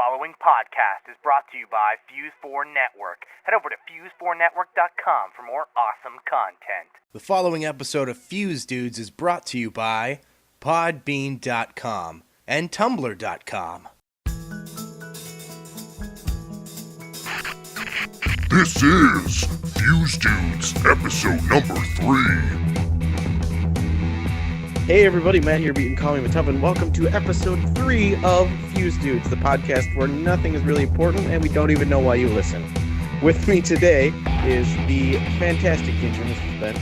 following podcast is brought to you by Fuse4 Network. Head over to fuse4network.com for more awesome content. The following episode of Fuse Dudes is brought to you by podbean.com and tumblr.com. This is Fuse Dudes, episode number 3. Hey everybody, Matt here, beating Call Me Matub, and welcome to episode 3 of Fuse Dudes, the podcast where nothing is really important and we don't even know why you listen. With me today is the fantastic ginger, Mr. Spence.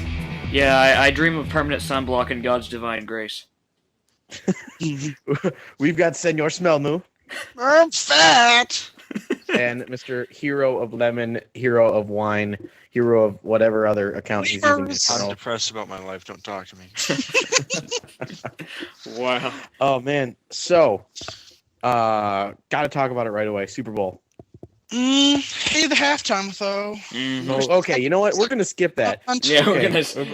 Yeah, I dream of permanent sunblock and God's divine grace. We've got Senor Hellmoo. I'm fat! And Mr. Hero of Lemon, Hero of Wine, Hero of whatever other account he's using. I'm depressed about my life. Don't talk to me. Wow. Oh, man. So, gotta talk about it right away. Super Bowl. Hey, the halftime, though. Oh, okay, you know what? We're gonna skip that. Yeah, Okay, we're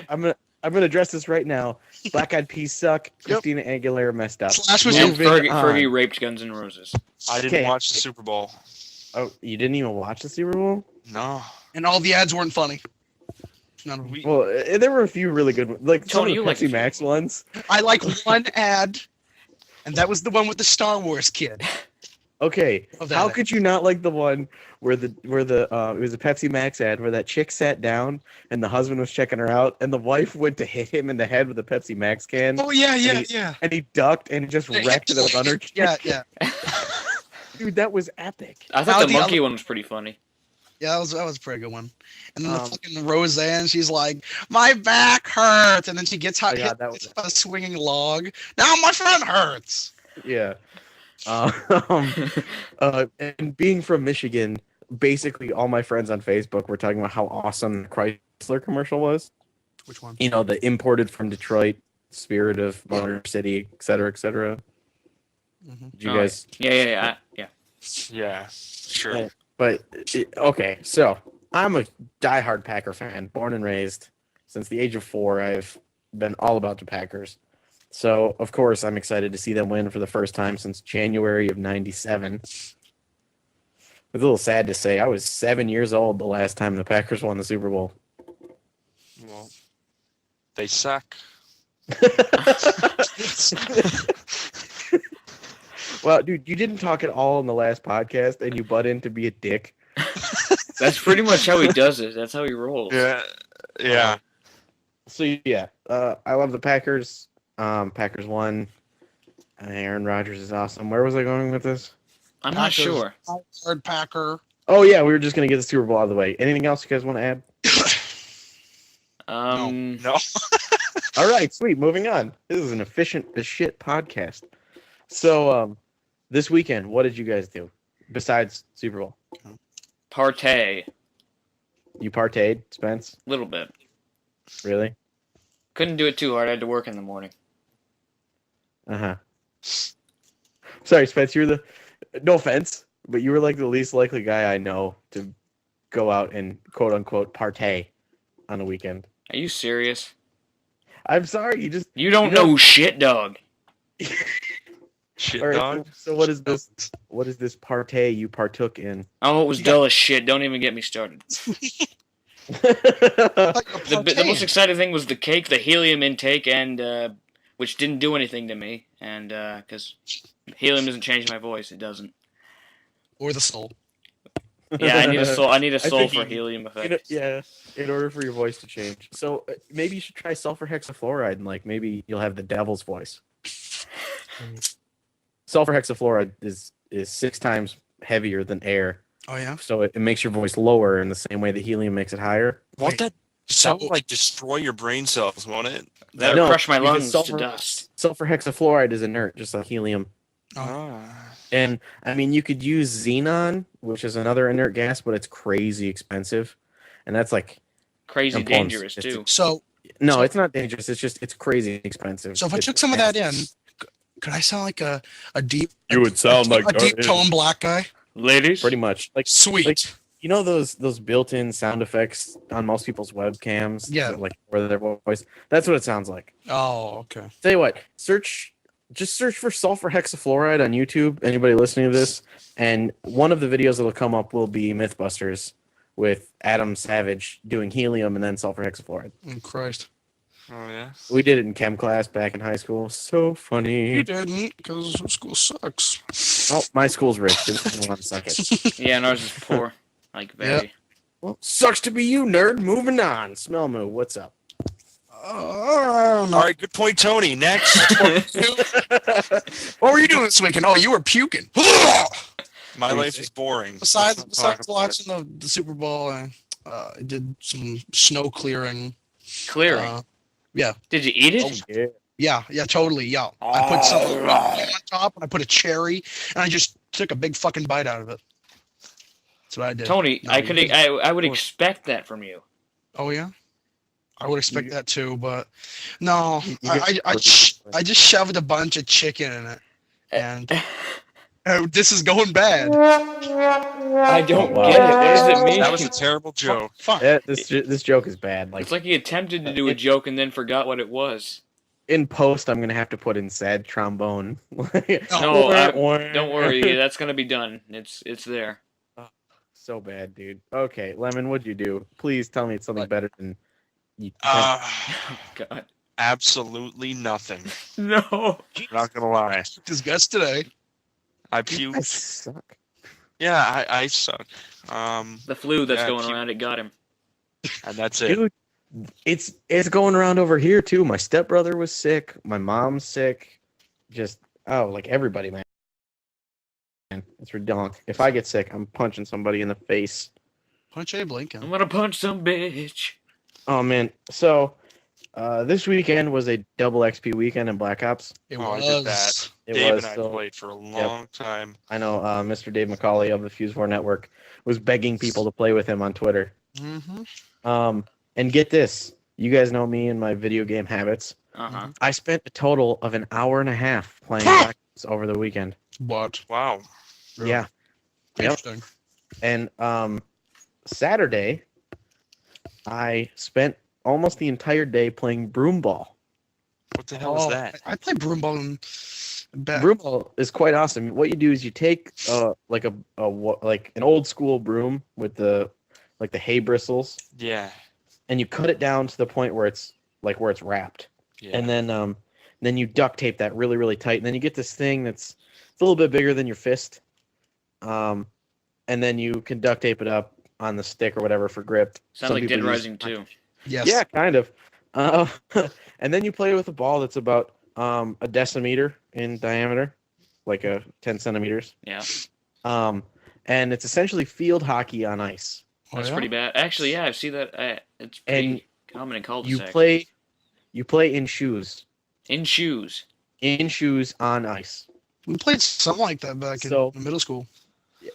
gonna. I'm gonna address this right now. Black Eyed Peas suck. Christina Aguilera messed up. Slash was And Moving Fergie on. raped Guns N' Roses. I didn't watch the Super Bowl. Oh, you didn't even watch the Super Bowl? No. And all the ads weren't funny. None of them. Well, there were a few really good ones. Like some Tony, of you the like Pepsi the Max ones. I like one ad, and that was the one with the Star Wars kid. Okay, Of that how ad. could you not like the one where it was a Pepsi Max ad where that chick sat down and the husband was checking her out and the wife went to hit him in the head with a Pepsi Max can Oh yeah, yeah, And yeah. and he ducked and just wrecked the runner. Yeah, yeah, Dude, that was epic. I thought Now the the monkey other- one was pretty funny. yeah. That was a pretty good one. And then the Um, fucking Roseanne, she's like, "My back hurts," and then she gets hit yeah, that was- with a swinging log. Now my front hurts. Yeah. And being from Michigan, basically all my friends on Facebook were talking about how awesome the Chrysler commercial was. Which one? You know, the imported from Detroit spirit of Motor City, et cetera, et cetera. Mhm. Did you Oh, guys? Yeah. Yeah, sure. But okay, so I'm a diehard Packer fan, born and raised. Since the age of 4, I've been all about the Packers. So of course, I'm excited to see them win for the first time since January of '97. It's a little sad to say I was 7 years old the last time the Packers won the Super Bowl. Well, they suck. Well, dude, you didn't talk at all in the last podcast, and you butt in to be a dick. That's pretty much how he does it. That's how he rolls. Yeah. So yeah, I love the Packers. Packers won. Aaron Rodgers is awesome. Where was I going with this? I'm not Packers. sure. Hard Packer. Oh yeah, we were just gonna get the Super Bowl out of the way. Anything else you guys want to add? No. All right, sweet. Moving on. This is an efficient as shit podcast. So, this weekend, what did you guys do besides Super Bowl? Partay. You partayed, Spence? Little bit. Really? Couldn't do it too hard. I had to work in the morning. Uh-huh. Sorry, Spence, you're the... No offense, but you were like the least likely guy I know to go out and quote-unquote partay on a weekend. Are you serious? I'm sorry, You don't know shit, dog. Shit, All right, dog. so what is this? What is this partay you partook in? Oh, it was dull as shit. Don't even get me started. The most exciting thing was the cake, the helium intake, and which didn't do anything to me. And because helium doesn't change my voice, it doesn't. Or the soul. Yeah, I need a soul. I need a soul think for you- helium You know, effect. yeah, in order for your voice to change. So maybe you should try sulfur hexafluoride, and like maybe you'll have the devil's voice. Sulfur hexafluoride is 6 times heavier than air, Oh yeah. so it makes your voice lower in the same way that helium makes it higher. Won't Wait, that sound like destroy your brain cells, won't it? That No, would crush my because lungs sulfur- to dust. Sulfur hexafluoride is inert, just like helium. And I mean, you could use xenon, which is another inert gas, but it's crazy expensive, and that's like Crazy components. dangerous It's- too. So no, it's not dangerous. It's crazy expensive. if I It's took some of that gas. in, could I sound like a deep? You would sound like a deep Darth tone black guy. Ladies, pretty much like Sweet. Like, you know those built-in sound effects on most people's webcams? Yeah. That, like, for their voice. That's what it sounds like. Oh, okay. Tell you what, search just search for sulfur hexafluoride on YouTube. Anybody listening to this, and one of the videos that'll come up will be MythBusters with Adam Savage doing helium and then sulfur hexafluoride. Oh, Christ. Oh yeah. We did it in chem class back in high school. So funny. You didn't, because school sucks. Oh, my school's rich. Didn't want to suck it. Yeah, and ours is poor. Like very. Well, sucks to be you, nerd. Moving on. Smellmoo, what's up? All right, good point, Tony. Next. What were you doing this weekend? Oh, you were puking. My life is boring. Besides Let's not talk about watching the Super Bowl, I did some snow clearing. Clearing. Yeah. Did you eat it? Yeah. Yeah, totally. Yeah. I put some on top and I put a cherry and I just took a big fucking bite out of it. That's what I did. Tony, No, I would expect that from you. Oh, yeah? I would expect that too, but no, I just shoved a bunch of chicken in it, and this is going bad. I don't get it. What does it mean? That was a terrible joke. Fuck. Yeah, this joke is bad. Like It's like he attempted to do a joke and then forgot what it was. in post, I'm gonna have to put in sad trombone. No, don't worry. That's gonna be done. It's there. So bad, dude. Okay, Lemon, what'd you do? Please tell me it's something better than you. God. Absolutely nothing. No. I'm not gonna lie. His guts today. I I puked. suck. Yeah, I suck. The flu that's Yeah, going around, it got him. And that's it. Dude, it's going around over here too. My stepbrother was sick. My mom's sick. Just like everybody, man. It's ridiculous. If I get sick, I'm punching somebody in the face. Punch Abe Lincoln. I'm gonna punch some bitch. Oh man. So this weekend was a double XP weekend in Black Ops. It Oh, I was. did that. It Dave was and I so- played for a long time. I know Mr. Dave McCauley of the Fuse 4 Network was begging people to play with him on Twitter. Mm-hmm. And get this, you guys know me and my video game habits. Uh-huh. I spent a total of an hour and a half playing Black Ops over the weekend. What? Wow. Really? Yeah. Yep. Interesting. And Saturday, I spent almost the entire day playing broom ball. What the hell was that? I played broom ball in back. Broom ball is quite awesome. What you do is you take like an old school broom with the hay bristles, Yeah. and you cut it down to the point where it's wrapped. Yeah. And then you duct tape that really, really tight. And then you get this thing it's a little bit bigger than your fist. And then you can duct tape it up on the stick or whatever for grip. Sounds Some like Dead people use- Rising 2. Yes. Yeah, kind of. And then you play with a ball that's about a decimeter in diameter, like 10 centimeters. Yeah. And it's essentially field hockey on ice. That's yeah? pretty bad. Actually, yeah, I see that. It's pretty And common in You cul-de-sacs. play in shoes. In shoes. In shoes on ice. We played something like that back So- in middle school.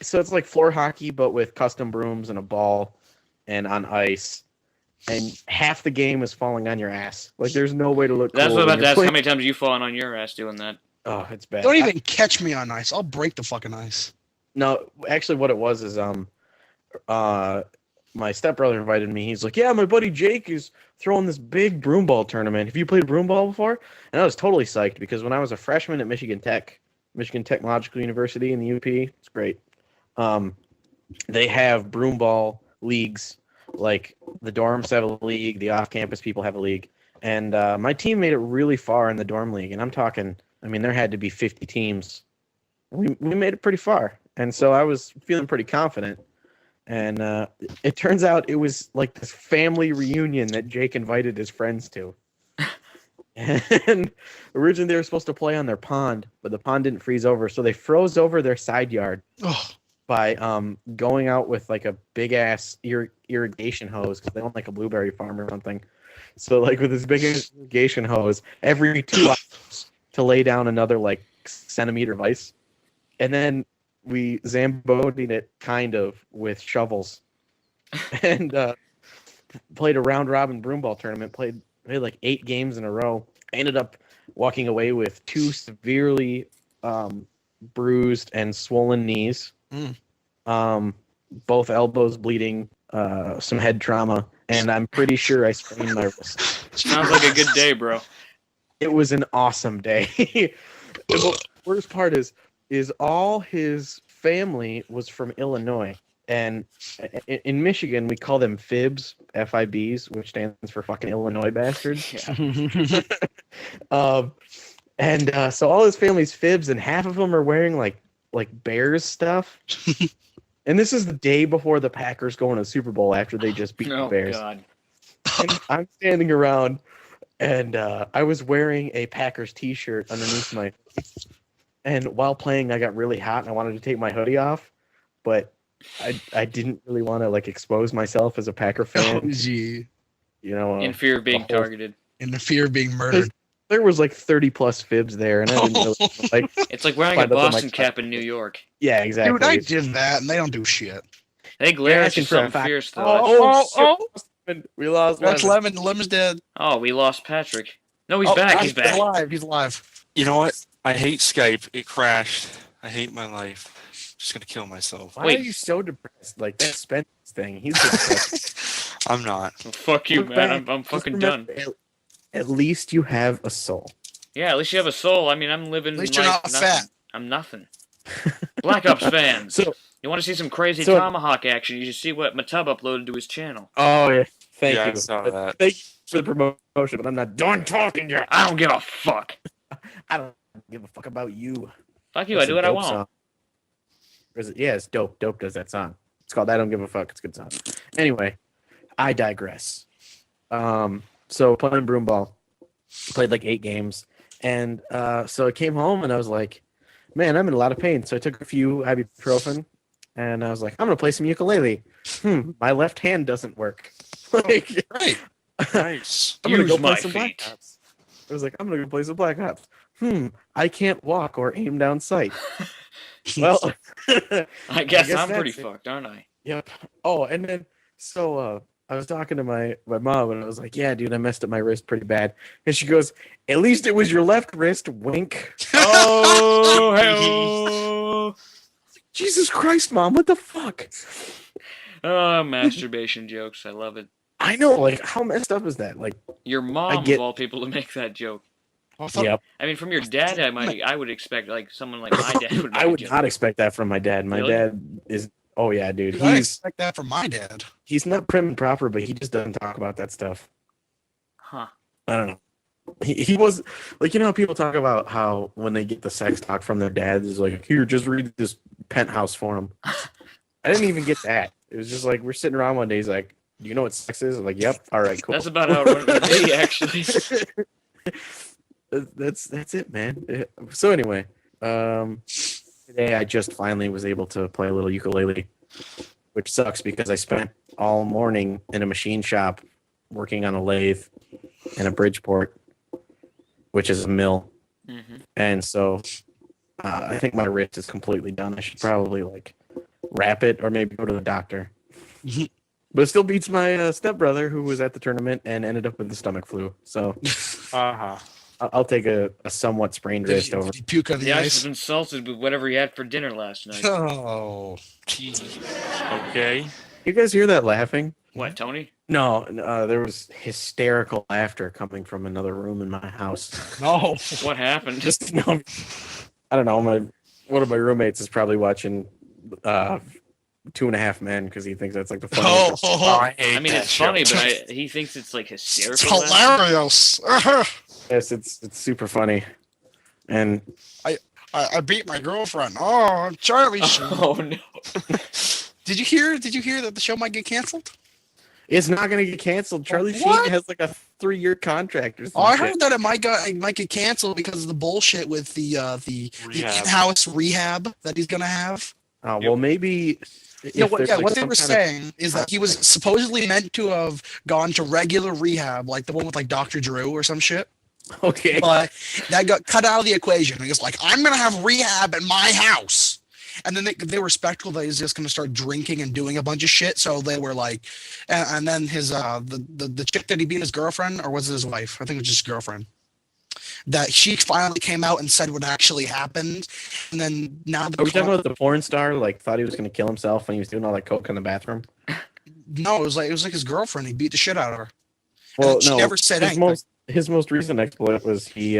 So it's like floor hockey, but with custom brooms and a ball and on ice. And half the game is falling on your ass. Like there's no way to look That's cool what when about you're that's playing- how many times you've fallen on your ass doing that. Oh, it's bad. Don't even catch me on ice. I'll break the fucking ice. No, actually, what it was is my stepbrother invited me. He's like, "Yeah, my buddy Jake is throwing this big broom ball tournament. Have you played broom ball before?" And I was totally psyched because when I was a freshman at Michigan Technological University in the UP, it's great. They have broom ball leagues. Like the dorms have a league, the off-campus people have a league, and my team made it really far in the dorm league. And I'm talking, I mean, there had to be 50 teams. We made it pretty far, and so I was feeling pretty confident. And it turns out it was like this family reunion that Jake invited his friends to. And originally they were supposed to play on their pond, but the pond didn't freeze over, so they froze over their side yard Oh, by going out with like a big ass irrigation hose because they own like a blueberry farm or something. So like with this big irrigation hose every 2 hours to lay down another like centimeter of ice, and then we zambodied it kind of with shovels, and played a round robin broom ball tournament. Played like 8 games in a row. I ended up walking away with 2 severely bruised and swollen knees. Both elbows bleeding, some head trauma, and I'm pretty sure I sprained my wrist. Sounds like a good day, bro. It was an awesome day. The worst part is all his family was from Illinois, and in Michigan we call them FIBs, FIBs, which stands for fucking Illinois bastards. Yeah. So all his family's FIBs, and half of them are wearing like Bears stuff. And this is the day before the Packers go in a Super Bowl after they just beat the Oh Bears. God. And I'm standing around, and I was wearing a Packers t-shirt underneath my. And while playing, I got really hot, and I wanted to take my hoodie off, but I didn't really want to like expose myself as a Packer fan. Oh, gee. You know, In fear of being the whole- targeted. In the fear of being murdered. There was like 30 plus fibs there, and I didn't really like. It's like wearing a Find out that my- Boston cap in New York. Yeah, exactly. Dude, I did that, and they don't do shit. They glare at asking you for a something fact. fierce though. We lost. That's Lemon. Lemon's dead. Oh, we lost Patrick. No, he's back. He's back. alive. He's alive. You know what? I hate Skype. It crashed. I hate my life. Just gonna kill myself. Why Wait. are you so depressed? Like that Spence thing. He's depressed. I'm not. Well, fuck you, Look man. back. I'm Just fucking done. remember, At least you have a soul. Yeah, at least you have a soul. I mean, I'm living. At least you're life not nothing. fat. I'm nothing. Black Ops fans. So, You want to see some crazy So- tomahawk action? You should see what Matub uploaded to his channel. oh yeah, thank Yeah, I you. saw But that. Thank you for the promotion, but I'm not done talking yet. I don't give a fuck. I don't give a fuck about you. Fuck you. I That's do a what I dope want. song. Or is it? Yeah, it's dope. Dope does that song. It's called I Don't Give a Fuck. It's a good song. Anyway, I digress. So playing broom ball, played like 8 games, and so I came home and I was like, man, I'm in a lot of pain. So I took a few ibuprofen, and I was like, I'm gonna play some ukulele. My left hand doesn't work. Like, Right. Nice. I'm gonna Use go play my some Black feet. Ops. I was like, I'm gonna go play some Black Ops. I can't walk or aim down sight. Well, I guess guess I'm pretty that's it. fucked, aren't I? yep. Oh, and then so I was talking to my mom, and I was like, yeah, dude, I messed up my wrist pretty bad. And she goes, at least it was your left wrist, wink. Oh, hell. Jesus Christ, Mom, what the fuck? Oh, masturbation jokes. I love it. I know, like, how messed up is that? Like, Your mom, get- of all people, to make that joke. I thought- yep. I mean, from your dad, I would expect like someone like my dad would. Make I a would joke. not expect that from my dad. My Really? dad is, oh yeah, dude. Dude, I He's expect that from my dad. he's not prim and proper, but he just doesn't talk about that stuff. Huh. I don't know. He was like, you know, how people talk about how when they get the sex talk from their dads, is like, here, just read this Penthouse for him. I didn't even get that. It was just like we're sitting around one day. He's like, "Do you know what sex is?" I'm like, "Yep." All right, cool. That's about how it went with me, actually. That's it, man. So anyway, today I just finally was able to play a little ukulele, which sucks because I spent all morning in a machine shop working on a lathe in a Bridgeport, which is a mill. Hmm. And so I think my wrist is completely done. I should probably like wrap it or maybe go to the doctor. But it still beats my stepbrother who was at the tournament and ended up with the stomach flu. So Uh-huh. I'll take a somewhat sprained wrist over. Did you puke on the The ice has ice? been salted with whatever he had for dinner last night. Oh. Jeez. Okay. You guys hear that laughing? What, Tony? No, there was hysterical laughter coming from another room in my house. No. What happened? Just no, I don't know. One of my roommates is probably watching 2.5 Men because he thinks that's like the funniest. Oh, I hate I mean, that it's show. funny, but he thinks it's like it's hysterical. hilarious. Yes, it's super funny. And I beat my girlfriend. Oh, Charlie. Oh no! Did you hear that the show might get canceled? it's not gonna get canceled. Charlie What? Sheen has like a 3-year contract or something. Oh, I heard that it might get canceled because of the bullshit with the Rehab. in-house rehab that he's gonna have. Oh, well, maybe. Yeah, what, there's, yeah, like, what they some were kind of- saying is that he was supposedly meant to have gone to regular rehab, like the one with like Dr. Drew or some shit. Okay. But that got cut out of the equation. He was like, I'm gonna have rehab at my house. And then they were spectacle that he's just gonna start drinking and doing a bunch of shit. So they were like, and then his the chick that he beat his girlfriend, or was it his wife? I think it was just his girlfriend. That she finally came out and said what actually happened. And then now the Are we talking about the porn star? Like, thought he was gonna kill himself when he was doing all that coke in the bathroom? no, it was like his girlfriend. He beat the shit out of her. Well, she no. never said his anything. his most recent exploit was he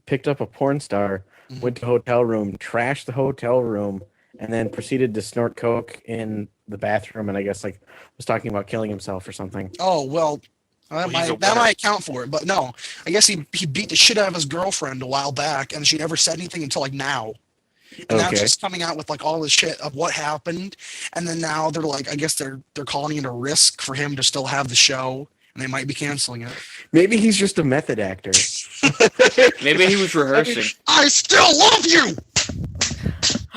picked up a porn star, went to a hotel room, trashed the hotel room, and then proceeded to snort coke in the bathroom, and I guess like was talking about killing himself or something. Oh well, he's a that winner. might account for it, but no. I guess he beat the shit out of his girlfriend a while back, and she never said anything until like now. And now Okay. she's coming out with like all this shit of what happened, and then now they're like, I guess they're calling it a risk for him to still have the show, and they might be canceling it. Maybe he's just a method actor. Maybe he was rehearsing. I still love you.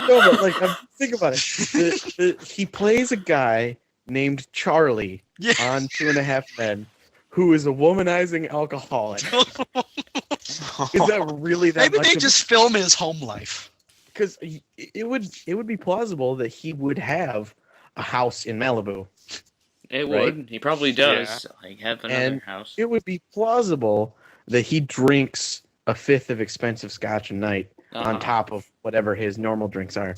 No, but like, think about it. He plays a guy named Charlie Yeah. on 2.5 Men, who is a womanizing alcoholic. Is that really that Maybe much? they of just film his home life. Because it would be plausible that he would have a house in Malibu. It Right. would. He probably does. Like have another And house. it would be plausible that he drinks a fifth of expensive scotch a night on top of whatever his normal drinks are.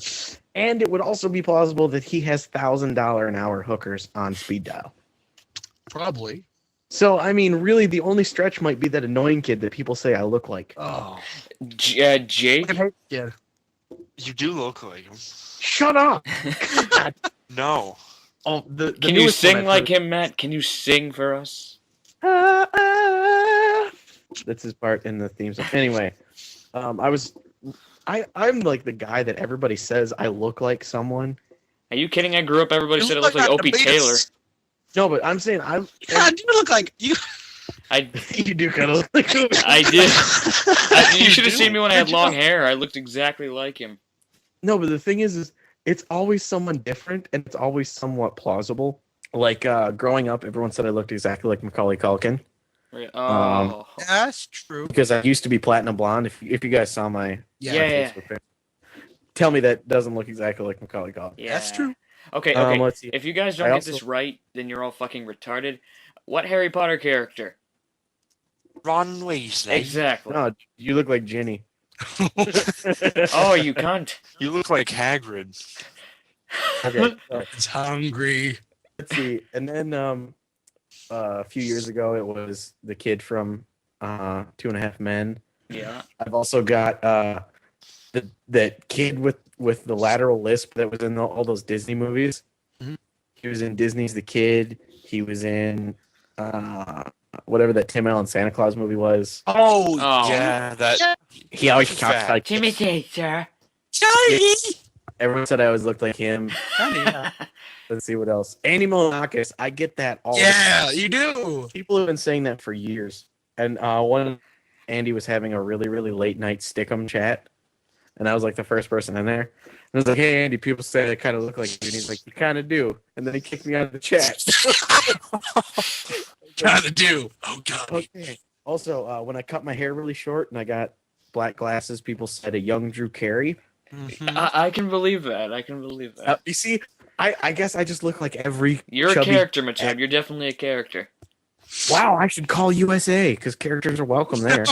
And it would also be plausible that he has $1,000 an hour hookers on speed dial. Probably. So, I mean, really, the only stretch might be that annoying kid that people say I look like. Oh. Jake. Yeah. You do look like him. Shut up! No. Oh, the Can you newest one sing I've like heard- him, Matt? Can you sing for us? That's his part in the theme song. Anyway, I'm like the guy that everybody says I look like someone. Are you kidding? I grew up. Everybody You said it look looked like like Opie the Taylor. Beatles. No, but I'm saying I'm. God, you look like you. You do kind of look like him. I did. You You should have do. seen me when I had Did you long know? hair. I looked exactly like him. No, but the thing is it's always someone different, and it's always somewhat plausible. Like growing up, everyone said I looked exactly like Macaulay Culkin Oh. That's true. because I used to be platinum blonde. If you guys saw my Yeah. Facebook page, tell me that doesn't look exactly like Macaulay Culkin. Yeah. That's true. Okay, Let's see. If you guys don't I get also- this right, then you're all fucking retarded. What Harry Potter character? Ron Weasley. Exactly. No, you look like Ginny. Oh, you cunt. You look like Hagrid. Okay, so It's hungry. let's see. And then a few years ago, it was the kid from 2.5 Men. Yeah. I've also got that kid with the lateral lisp that was in all those Disney movies. Mhm. He was in Disney's The Kid. He was in whatever that Tim Allen Santa Claus movie was. Oh, Oh. Yeah, that. He always Fat. talks like Timothy, sir. Charlie. everyone said I always looked like him. Yeah, Let's see what else. Andy Milonakis. I get that all. the yeah, you do. People have been saying that for years. And Andy was having a really, really late night Stickum chat. And I was like the first person in there. And I was like, hey, Andy, people say I kind of look like you. And he's like, you kind of do. And then he kicked me out of the chat. Gotta do. Oh God. Okay. Also, when I cut my hair really short and I got black glasses, people said a young Drew Carey. Mhm. I can believe that. I can believe that. You see, I guess I just look like every You're a chubby- character, Matub. You're definitely a character. Wow, I should call USA because characters are welcome there.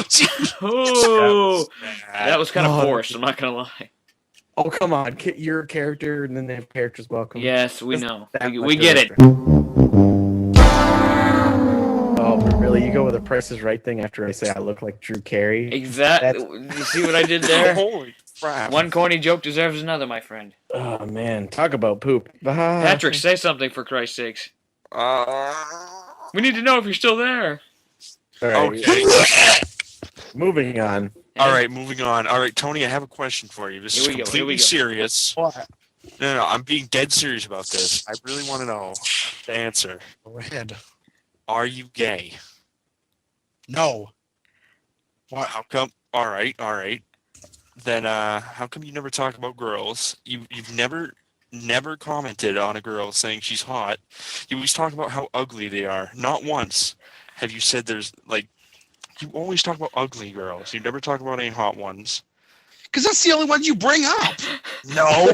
Oh, that was kind of Oh. forced. I'm not gonna lie. Oh, come on. You're a character and then they have characters welcome. Yes, we That's know. that We much get of it. Oh, but really? You go with the Price is Right thing after I say I look like Drew Carey? Exactly. You see what I did there? Holy crap. One corny joke deserves another, my friend. Oh, man. Talk about poop. Patrick, say something for Christ's sakes. We need to know if you're still there. All right. Okay. Moving on. All right, moving on. All right, Tony, I have a question for you. This Here is we go, here completely we go. serious. What? No, I'm being dead serious about this. I really want to know the answer. Go ahead. Are you gay? No. How come? All right. Then how come you never talk about girls? You've never commented on a girl saying she's hot. You always talk about how ugly they are. Not once have you said there's like. You always talk about ugly girls. You never talk about any hot ones. Because that's the only one you bring up. No.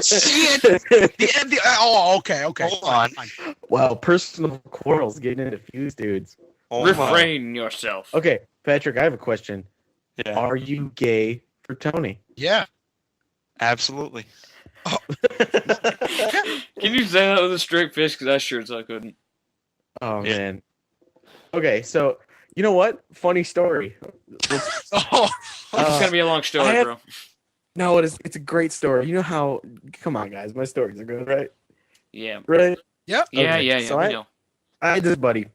See it. Oh, okay. Hold on. Fine. Wow, personal quarrels getting into fuse dudes. Hold on. Refrain yourself. Okay, Patrick, I have a question. Yeah, Are you gay for Tony? Yeah. absolutely. Can you say that with a straight face? Because I sure as I couldn't. Oh, Yeah. man. Okay, so You know what? Funny story. Oh, It's gonna be a long story, I had- bro. No, it's a great story. You know how? Come on, guys, my stories are good, right? Yeah. Right? yep. Yeah, Okay, yeah. so We I- know. I had this buddy,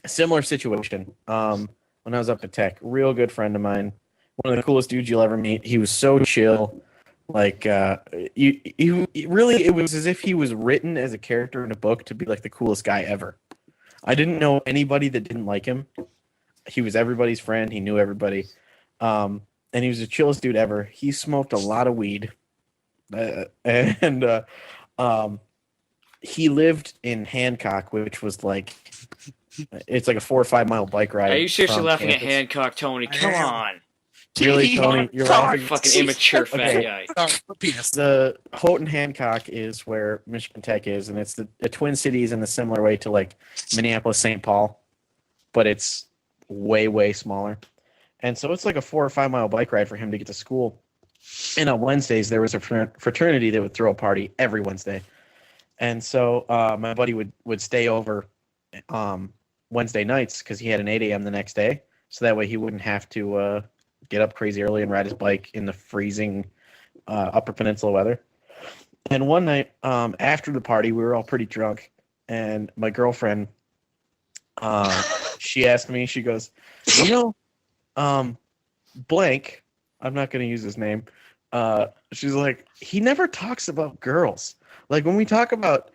a similar situation. When I was up at Tech, real good friend of mine, one of the coolest dudes you'll ever meet. He was so chill, like really, it was as if he was written as a character in a book to be like the coolest guy ever. I didn't know anybody that didn't like him. He was everybody's friend. He knew everybody, and he was the chillest dude ever. He smoked a lot of weed, and he lived in Hancock, which was like it's like a 4 or 5 mile bike ride. Are you seriously from laughing campus. at Hancock, Tony? Come am. on. Really, Tony? You're laughing. Fucking immature fat Okay. guy. Penis. The Houghton Hancock is where Michigan Tech is, and it's the Twin Cities in a similar way to like Minneapolis, St. Paul, but it's way smaller. And so it's like a 4 or 5 mile bike ride for him to get to school. And on Wednesdays, there was a fraternity that would throw a party every Wednesday. And so my buddy would stay over Wednesday nights because he had an 8 a.m. the next day. So that way he wouldn't have to get up crazy early and ride his bike in the freezing Upper Peninsula weather. And one night after the party, we were all pretty drunk. And my girlfriend, she asked me, she goes, blank, I'm not going to use his name. She's like, he never talks about girls. Like when we talk about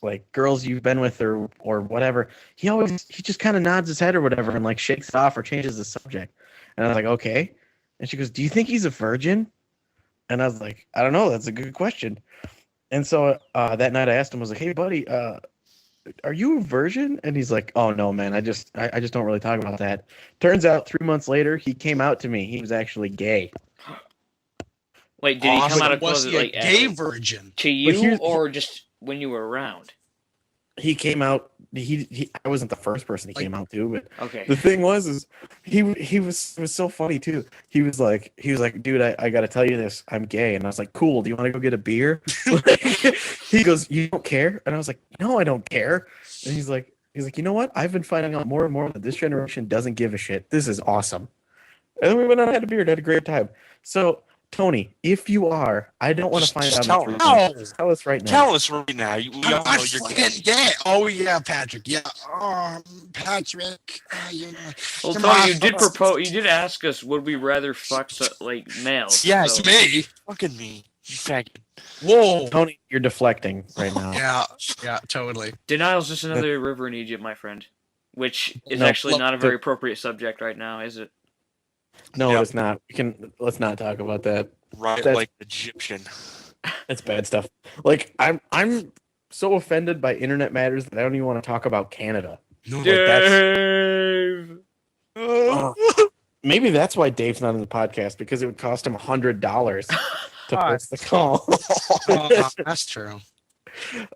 like girls you've been with or whatever, he just kind of nods his head or whatever and like shakes it off or changes the subject. And I was like, okay. And she goes, do you think he's a virgin? And I was like, I don't know. That's a good question. And so that night I asked him, I was like, hey buddy, are you a virgin? And he's like, oh no, man, I just don't really talk about that. Turns out 3 months later, he came out to me. He was actually gay. Wait, did he come out of Was closet he a like gay virgin? to But you here's- or just when you were around? He came out. I wasn't the first person he came out to, but Okay. the thing was he was it was so funny too. He was like, dude, I got to tell you this. I'm gay. And I was like, cool. Do you want to go get a beer? He goes, you don't care? And I was like, no, I don't care. And he's like, you know what? I've been finding out more and more that this generation doesn't give a shit. This is awesome. And then we went out and had a beer and had a great time. So Tony, if you are, I don't want to find Just out. tell in 3 us. months. Just tell us right now. Tell us right now. We all I'm know you're fucking gay. Oh yeah, Patrick. Yeah. Oh, Patrick. You know. Well, Come Tony, on. you did propose. You did ask us, would we rather fuck like males? Yes, so- Me. fucking me. You faggot. Whoa. Tony, you're deflecting right now. Yeah, totally. Denial's just another river in Egypt, my friend. Which is No, actually look, not a very appropriate subject right now, is it? No, Yeah. it's not. Let's not talk about that. Right, That's- like Egyptian. That's bad stuff. Like I'm so offended by internet matters that I don't even want to talk about Canada. No, Like, that's- Dave! Maybe that's why Dave's not in the podcast, because it would cost him $100 to post the call. that's true.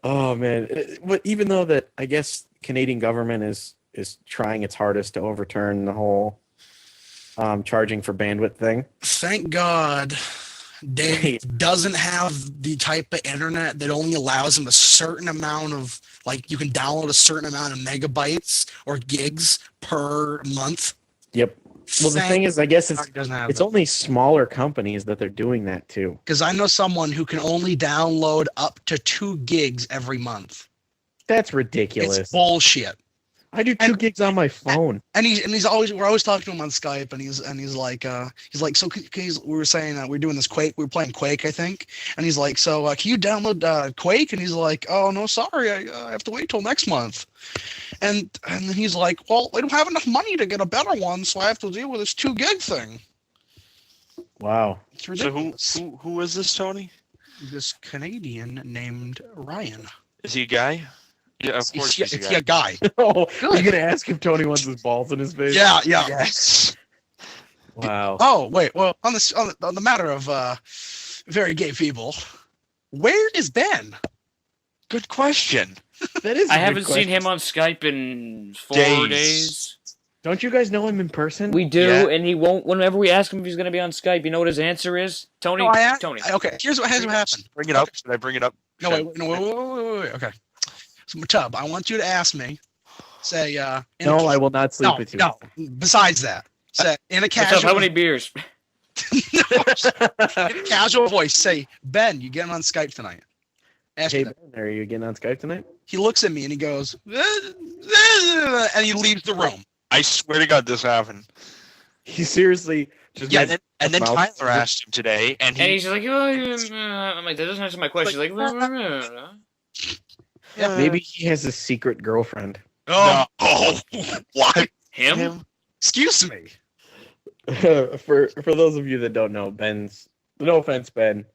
Oh man. But even though that, I guess Canadian government is trying its hardest to overturn the whole charging for bandwidth thing. Thank God Dave doesn't have the type of internet that only allows him a certain amount of, like, you can download a certain amount of megabytes or gigs per month. Yep. Well, the thing is, I guess God doesn't have it's that. only smaller companies that they're doing that to. Because I know someone who can only download up to 2 gigs every month. That's ridiculous. It's bullshit. I do 2 gigs on my phone. And he's always, we're always talking to him on Skype, and he's like so we were saying we're doing this Quake, we were playing Quake, I think, and he's like, so can you download Quake? And he's like, oh no, sorry, I have to wait till next month. And then he's like, well, I don't have enough money to get a better one, so I have to deal with this 2 gig thing. Wow. It's So ridiculous. who is this, Tony? This Canadian named Ryan. Is he a guy? Yeah, of course he's a It's guy. a guy. Oh, you're gonna ask if Tony wants his balls in his face? Yeah. Wow. Oh wait, well, on the matter of very gay people, where is Ben? Good question. That is. I haven't seen him on Skype in 4 Days. days. Don't you guys know him in person? We do, Yeah. and he won't. Whenever we ask him if he's going to be on Skype, you know what his answer is? Tony. No, Tony. Okay, here's what happened. Bring it up. Should I bring it up? No, wait. Okay. So Matub, I want you to ask me Say, No, I will not sleep with you. No. Besides that, say in a What's up? casual, How many beers? in a casual voice, say, Ben, you getting on Skype tonight? Ask Hey, me Ben, that. are you getting on Skype tonight? He looks at me and he goes, and he leaves the room. I swear to God, this happened. He seriously just Yeah, made and then mouth- Tyler asked him today, and And he's just like, I'm like, that doesn't answer my question. He's like, Maybe he has a secret girlfriend. Oh, what? him? excuse me. For those of you that don't know, Ben's, no offense, Ben,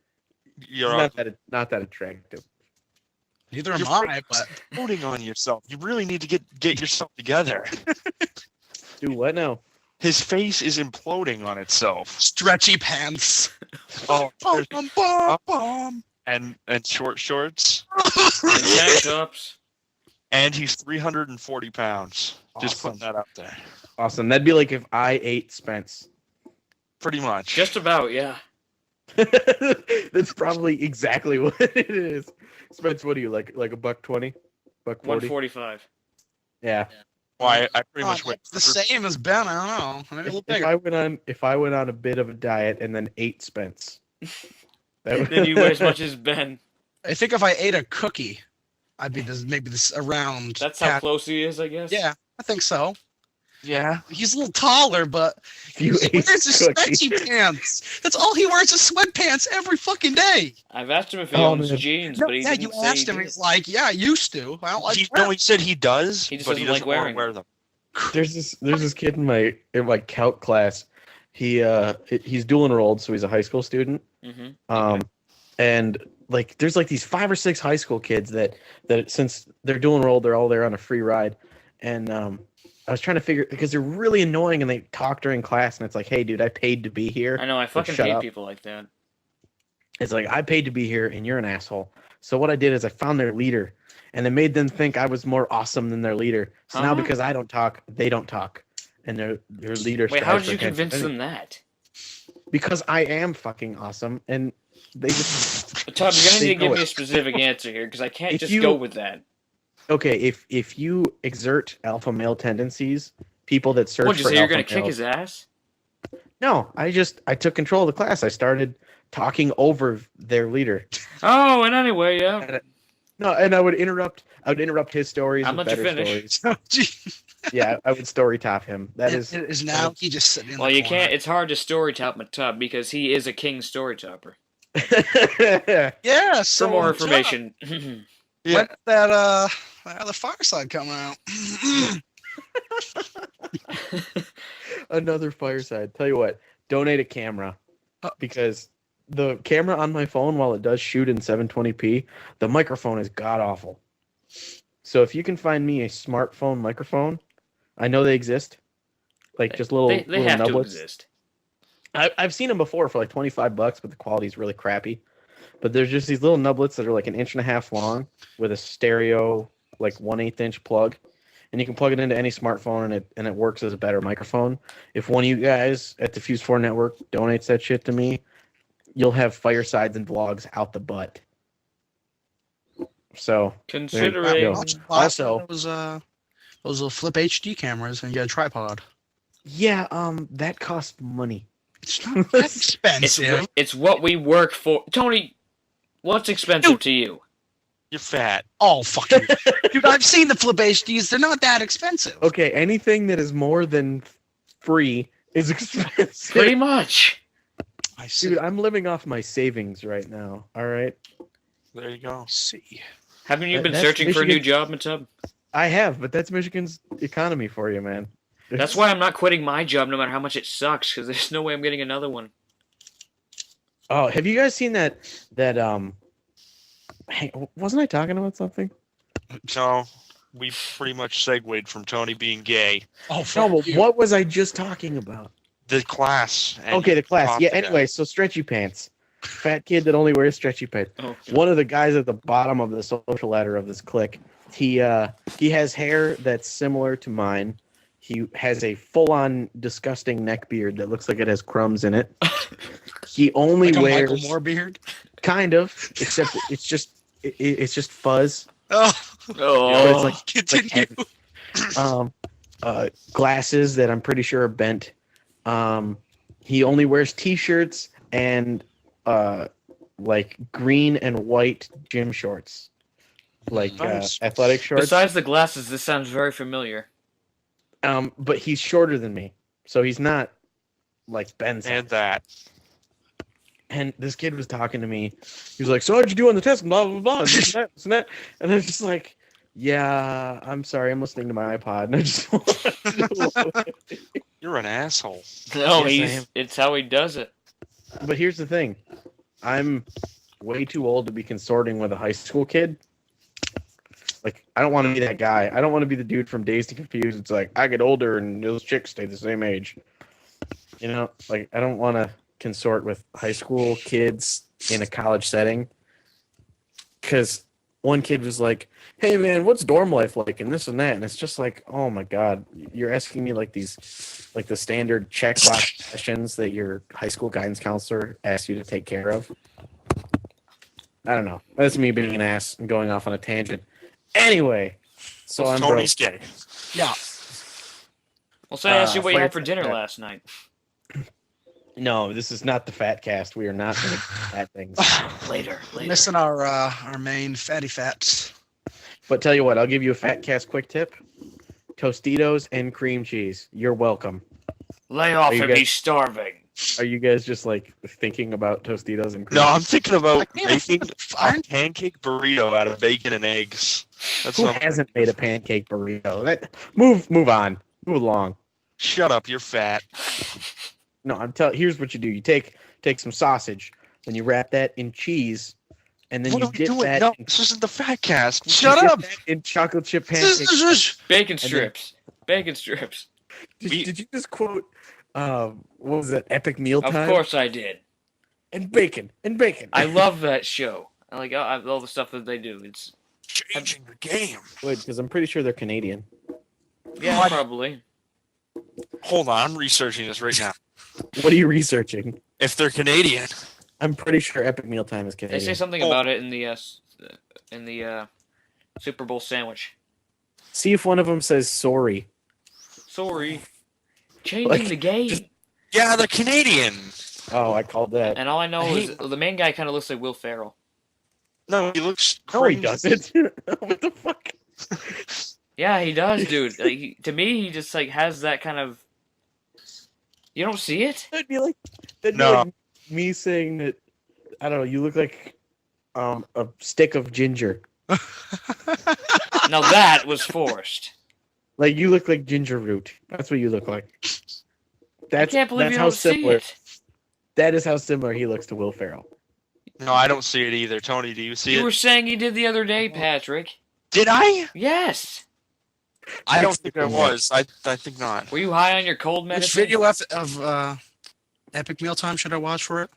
You're he's not that attractive. Neither am You're I, but voting on yourself. You really need to get yourself together. Do what now? His face is imploding on itself. stretchy pants. Oh, there's- Bum, bum, bum. and short shorts, And tank tops. and he's 340 pounds. Just Awesome. putting that out there. Awesome. That'd be like if I ate Spence. Pretty much. Just about, yeah. That's probably exactly what it is. Spence, what do you like? Like $1.20? $1.40? 145. Yeah. why I pretty Oh, much went. that's the same as Ben. I don't know. Maybe a little If bigger. I went on a bit of a diet and then ate Spence, that would- Then you weigh as much as Ben. I think if I ate a cookie, I'd be maybe this around. That's how close he is, I guess. Yeah, I think so. Yeah. He's a little taller, but If you he ate wears his cookie. stretchy pants. That's all he wears is sweatpants every fucking day. I've asked him if he Oh, owns man. jeans, No, but he yeah, didn't you say asked he him. did. He's like, yeah, I used to. I don't like. He said he does, He just but he doesn't like doesn't want wearing to wear them. There's this kid in my calc class. He's dual enrolled, so he's a high school student. Mm-hmm. And like there's like these 5 or 6 high school kids that since they're dual enrolled, they're all there on a free ride. And I was trying to figure because they're really annoying and they talk during class and it's like, hey dude, I paid to be here. I know, I fucking shut hate up. people like that. It's like I paid to be here and you're an asshole. So what I did is I found their leader and I made them think I was more awesome than their leader. So now Huh? because I don't talk, they don't talk. And their leader Wait, how strives did you for attention. convince them that? Because I am fucking awesome and they just Todd, you're gonna They need to know give me it. a specific answer here, because I can't If just you- go with that. okay, if you exert alpha male tendencies, people that search What, you for say you're alpha gonna kick males- his ass? No, I took control of the class. I started talking over their leader. Oh, and anyway, yeah. No, and I would interrupt his stories I'll with let you better finish. stories. Yeah, I would story top him. That is is now he just sitting in Well, the you corner. can't. It's hard to story top Matub because he is a king story topper. Yeah. For So more John, information, When's that the fireside coming out? Another fireside. Tell you what, donate a camera because the camera on my phone, while it does shoot in 720p, the microphone is god awful. So if you can find me a smartphone microphone, I know they exist, like just little they little have to nublets. exist. I've seen them before for like $25, but the quality is really crappy. But there's just these little nublets that are like 1.5 inches long with a stereo, like 1/8 inch plug, and you can plug it into any smartphone, and it works as a better microphone. If one of you guys at the Fuse 4 Network donates that shit to me, you'll have firesides and vlogs out the butt. So Considering Also- those little flip HD cameras and you got a tripod. yeah, that costs money. It's not that expensive. it's what we work for. Tony, what's expensive to you? You're fat. Oh fucking dude! I've seen the flip HDs. They're not that expensive. Okay, anything that is more than free is expensive. Pretty much. I see. Dude, I'm living off my savings right now. All right. There you go. see. Haven't you been That's searching for a new Michigan- job, Matub? I have, but that's Michigan's economy for you, man. That's why I'm not quitting my job, no matter how much it sucks, because there's no way I'm getting another one. Oh, have you guys seen that? Hey, wasn't I talking about something? So we pretty much segued from Tony being gay. Oh No, fuck but you. what was I just talking about? The class. and Okay, the class. popped Yeah. it Anyway, so stretchy pants. Fat kid that only wears stretchy pants. Oh, One of the guys at the bottom of the social ladder of this clique. He has hair that's similar to mine. He has a full-on disgusting neck beard that looks like it has crumbs in it. He only Like a wears Michael Moore beard. kind of, except it's just fuzz. Oh, But it's oh. like continue. Glasses that I'm pretty sure are bent. He only wears t-shirts and like green and white gym shorts, like Nice. athletic shorts. Besides the glasses, this sounds very familiar. But he's shorter than me, so he's not like Ben. And that. And this kid was talking to me. He was like, "So how'd you do on the test?" Blah blah blah. This and that. And I was just like, "Yeah, I'm sorry. I'm listening to my iPod." And I just You're an asshole. No, Yes, I am. it's how he does it. But here's the thing. I'm way too old to be consorting with a high school kid. Like, I don't want to be that guy. I don't want to be the dude from Dazed and Confused. It's like, I get older and those chicks stay the same age. You know, like, I don't want to consort with high school kids in a college setting. Because one kid was like, "Hey, man, what's dorm life like?" And this and that. And it's just like, oh, my God. You're asking me, like, these, like, the standard checkbox questions that your high school guidance counselor asks you to take care of. I don't know. That's me being an ass and going off on a tangent. Anyway, so I'm broke. Tony's gay. Yeah. Well, so I asked you what you had for Fire- dinner last night. No, this is not the fat cast. We are not going to fat things. Later. Missing our main fatty fats. But tell you what, I'll give you a fat cast quick tip. Tostitos and cream cheese. You're welcome. Lay off you him, guys- he's starving. Are you guys just like thinking about Tostitos and cream No, cheese? I'm thinking about Like, yeah, making a fine. pancake burrito out of bacon and eggs. That's Who what I'm... hasn't made a pancake burrito? Move on. Move along. Shut up, you're fat. No, here's what you do. You take some sausage, then you wrap that in cheese, and then What you are we dip doing? that No, in, this isn't the fat cast. Shut dip up. that in chocolate chip pancakes. Bacon strips. Bacon strips. Did you just quote what was that, Epic Mealtime? Of course I did. And bacon. I love that show. I like all the stuff that they do. It's Changing the game. Good, because I'm pretty sure they're Canadian. yeah, probably. Hold on, I'm researching this right now. What are you researching? If they're Canadian, I'm pretty sure Epic Mealtime is They Canadian. say something about it in the Super Bowl sandwich. See if one of them says sorry. Sorry. Changing Like, the game. yeah, they're Canadian. Oh, I called that. And all I know I is hate- the main guy kind of looks like Will Ferrell. No, he looks No, he crazy. doesn't. What the fuck? Yeah, he does, dude. Like, to me, he just like has that kind of. You don't see it? That'd be like No. me saying that. I don't know. You look like a stick of ginger. Now that was forced. Like you look like ginger root. That's what you look like. I can't believe that's you how don't see similar. it. That is how similar he looks to Will Ferrell. No, I don't see it either. Tony, do you see You it? were saying you did the other day, Patrick. Did I? Yes. I don't think I was. I think not. Were you high on your cold Which medicine? video of Epic Mealtime should I watch for it?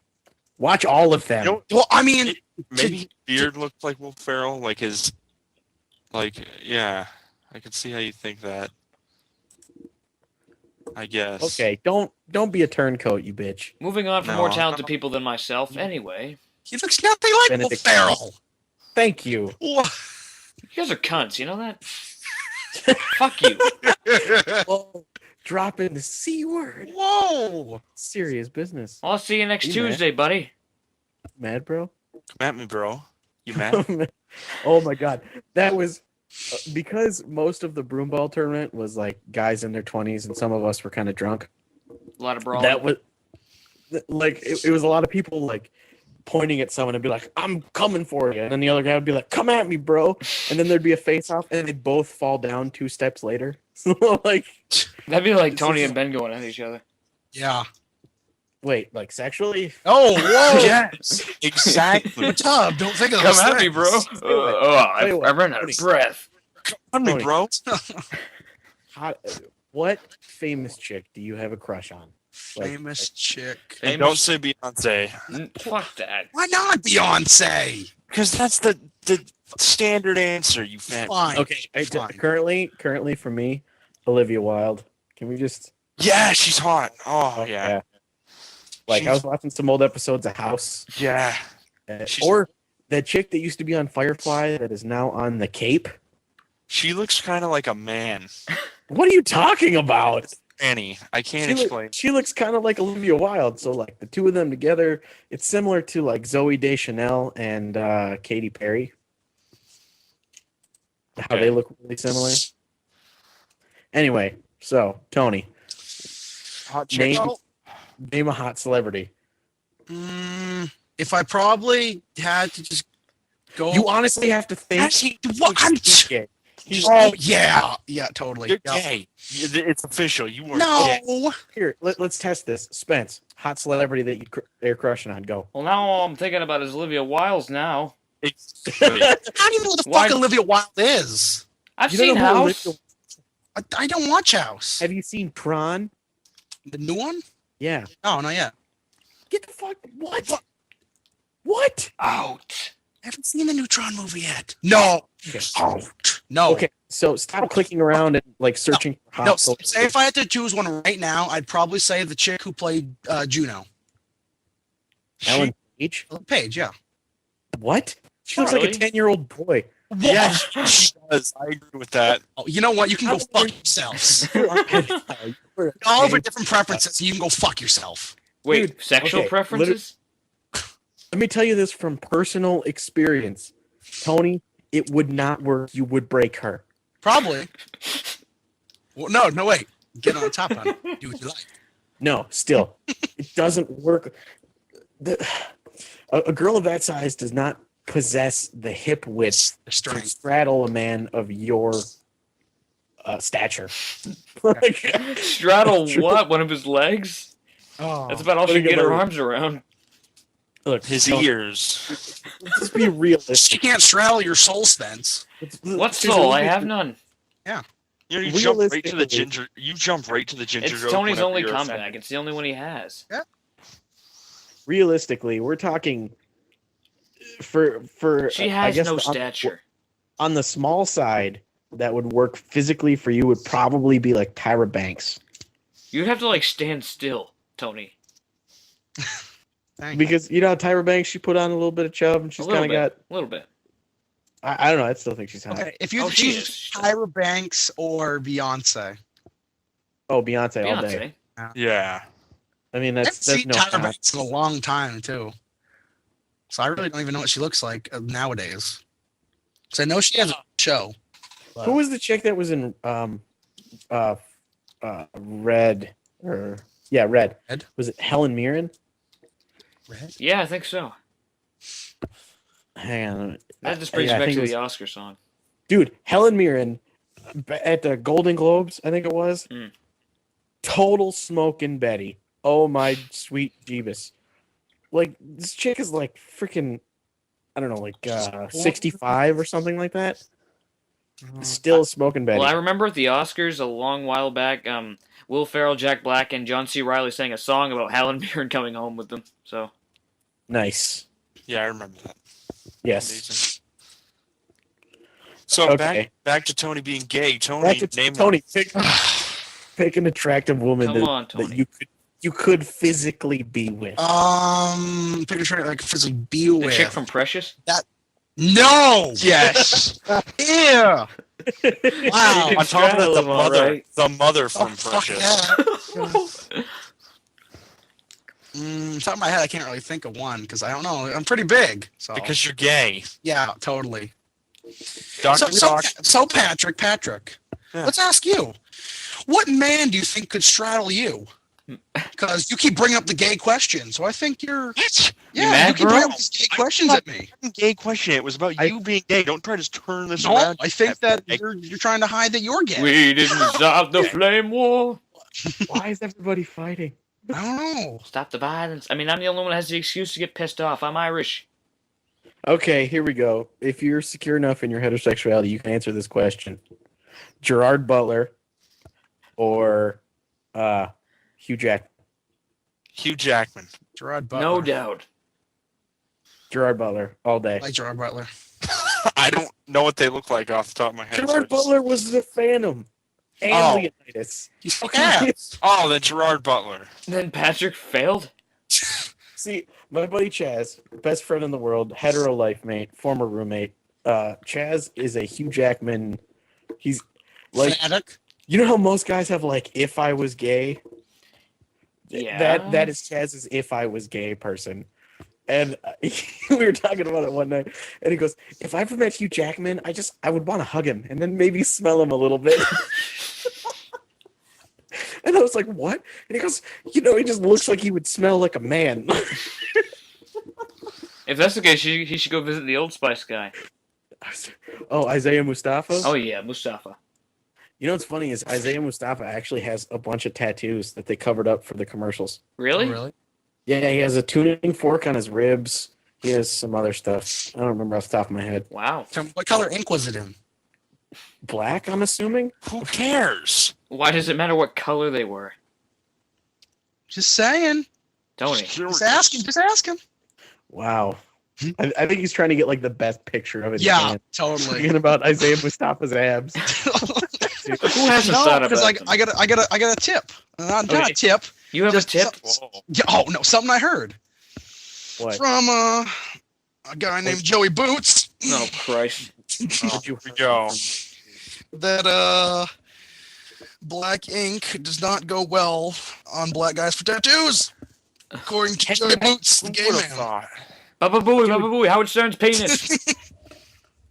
Watch all of them. You know, Well, I mean, maybe his beard looked like Will Ferrell, like his, yeah. I can see how you think that. I guess. Okay, don't be a turncoat, you bitch. Moving on from No, more I'm talented not. people than myself. Anyway, he looks nothing like Will Benedict Ferrell. Thank you. What? you guys are cunts. You know that? Fuck you. Whoa, dropping the C word. Whoa! Serious business. I'll see you next You mad? Tuesday, buddy. Mad, bro? Come at me, bro. You mad? Oh my god. That was because most of the broomball tournament was like guys in their 20s and some of us were kind of drunk. A lot of brawling. That was like it was a lot of people like pointing at someone and be like, "I'm coming for you," and then the other guy would be like, "Come at me, bro," and then there'd be a face off and they'd both fall down 2 steps later. So like, That'd be like This Tony is- and Ben going at each other. Yeah. wait, like sexually? Oh, whoa! Yes, exactly. Tub, don't think of Come those at me, things. bro. I ran out of breath. Come at me, Tony. bro. What famous chick do you have a crush on? Like- Famous chick. And don't say Beyonce, Fuck that. Why not Beyonce? because that's the standard answer. You fat. Fine. Okay, Fine. currently for me, Olivia Wilde. Can we just? Yeah, she's hot. Oh yeah, Like I She's- was watching some old episodes of House, yeah. She's- or that chick that used to be on Firefly that is now on The Cape. She looks kind of like a man. What are you talking about? Annie, I can't explain. She looks kind of like Olivia Wilde. So like the two of them together, it's similar to like Zoe Deschanel and Katy Perry. How they look really similar. Anyway, so Tony, Hot chick. name a hot celebrity. If I probably had to just go, You honestly have to think. Actually, what? He's gay. Oh yeah, totally. You're Yeah. gay. It's official. You were No, gay. Here, let's test this. Spence, hot celebrity that you're crushing on. Go. Well, now all I'm thinking about is Olivia Wilde's now. Exactly. how do you know what the Why- fuck Olivia Wilde is? I've You don't seen know who House. Olivia- I don't watch House. Have you seen Prawn? The new one? Yeah. No, not yet. Get the fuck. What? Out. I haven't seen the new Tron movie yet. No. Okay. Out. No. Okay. So stop clicking around and like searching for hot No. celebrities. Say if I had to choose one right now, I'd probably say the chick who played Juno. Ellen Page. Page, yeah. What? She looks like a Really? 10-year-old boy. Yes, she does. I agree with that. Oh, you know what? You can go fuck yourselves. All of our different preferences. You can go fuck yourself. Wait, Dude, sexual okay, preferences? Let me tell you this from personal experience. Tony, it would not work. You would break her. Probably. Well, no, wait. Get on top on it. Do what you like. No, still. It doesn't work. A girl of that size does not possess the hip width The to strength. straddle a man of your stature. Straddle what? One of his legs? Oh. That's about all she can get her arms around. Look, His Tony, ears. let's be realistic. You can't straddle your soul, Spence. What soul? I have none. You jump right to the Realistically- ginger. You jump right to the ginger. It's joke Tony's whenever only you're comeback. offended. It's the only one he has. Realistically, we're talking for She I has guess no on- stature. on the small side that would work physically for you would probably be like Tyra Banks. You'd have to like stand still, Tony. Thank you. Because you know how Tyra Banks, she put on a little bit of chub and she's A little kind of got bit. A little bit. I don't know, I still think she's hot. Okay, if you Oh, had to she choose is. Tyra Banks or Beyonce. Oh, Beyonce all day. Beyonce. Yeah. I mean I've that's seen no Tyra hot. Banks in a long time too. So I really don't even know what she looks like nowadays. So I know she has a show. Who was the chick that was in Red or Red? Red? Was it Helen Mirren? Red? Yeah, I think so. Hang on. That just brings Yeah, I me back think to it was- the Oscar song. Dude, Helen Mirren at the Golden Globes, I think it was. Mm. Total smoking Betty. Oh my sweet Jeebus. Like this chick is like freaking I don't know, like 65 or something like that. Still smoking Betty. Well, I remember at the Oscars a long while back, Will Ferrell, Jack Black, and John C. Reilly sang a song about Helen Mirren coming home with them. So Nice. Yeah, I remember that. Yes. Amazing. So Okay. back to Tony being gay. Tony, Back to name Tony, pick an attractive woman Come that, on, that Tony. you could physically be with. Picture like physically be the with. chick from Precious. No. Yes. Yeah. Wow. On top of that, Straddle the him, all mother, right. the mother Oh, from fuck Precious. that. Top of my head, I can't really think of one because I don't know. I'm pretty big, so Because you're gay. yeah, totally. Doctor So Patrick, Yeah. let's ask you: what man do you think could straddle you? Because you keep bringing up the gay question, so I think you're. Yeah, mad, you keep bro? bringing up these gay questions at me. Gay question. It was about you being gay. Don't try to turn this No, around. I think that you're trying to hide that you're gay. We didn't stop the flame war. Why is everybody fighting? I don't know. Stop the violence. I mean, I'm the only one that has the excuse to get pissed off. I'm Irish. Okay, here we go. If you're secure enough in your heterosexuality, you can answer this question. Gerard Butler or Hugh Jackman. Hugh Jackman. Gerard Butler. No doubt. Gerard Butler all day. I like Gerard Butler. I don't know what they look like off the top of my head. Gerard Butler was the Phantom. And Oh. Leonidas. He's fucking ass. Oh, then Gerard Butler. Then Patrick failed. See, my buddy Chaz, best friend in the world, hetero life mate, former roommate. Chaz is a Hugh Jackman He's like, Fanatic. you know how most guys have like "if I was gay." Yeah. That is Chaz's "if I was gay" person. And we were talking about it one night, and he goes, "If I ever met Hugh Jackman, I would want to hug him and then maybe smell him a little bit." And I was like, "What?" And he goes, "You know, he just looks like he would smell like a man." If that's the case, he should go visit the Old Spice guy. Oh, Isaiah Mustafa. Oh yeah, Mustafa. You know what's funny is Isaiah Mustafa actually has a bunch of tattoos that they covered up for the commercials. Really? Oh, really? Yeah, he has a tuning fork on his ribs. He has some other stuff. I don't remember off the top of my head. Wow. So what color ink was it in? Black, I'm assuming. Who cares? Why does it matter what color they were? Just saying. Tony. Just ask him. Just ask him. Wow. I think he's trying to get like the best picture of it. Yeah, Thinking totally. about Isaiah Mustafa's abs. Who hasn't No, thought because about them? I got a tip. Not Okay. a tip. You have Just a tip? Yeah, oh no, something I heard What? from a guy named Joey Boots Oh Christ. Oh, here we go. that black ink does not go well on black guys for tattoos. According to Joey Boots, the Who gay would have man. thought? Baba Booey, Howard Stern's penis.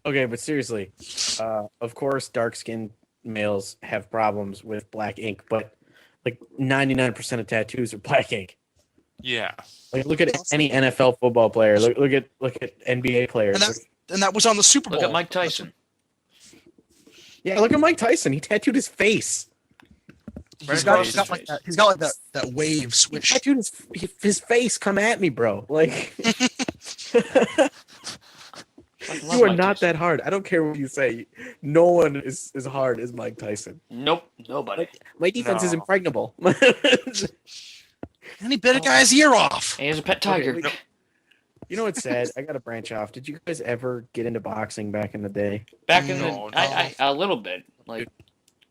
Okay, but seriously, of course, dark-skinned males have problems with black ink, but like 99% of tattoos are black ink. Yeah. Like, look at any NFL football player. Look at NBA players. And that was on the Super Bowl. Look at Mike Tyson. Yeah, look at Mike Tyson. He tattooed his face. He's Right got, across he's got his like face. that. He's got like that wave He switch. tattooed his face. Come at me, bro. Like, I love you are Mike not Tyson. that hard. I don't care what you say. No one is as hard as Mike Tyson. Nope, nobody. My defense is No. impregnable. And he bit a guy's ear off. And he has a pet tiger. Okay, You know what's sad? I got to branch off. Did you guys ever get into boxing back in the day? Back in No, I a little bit. Like,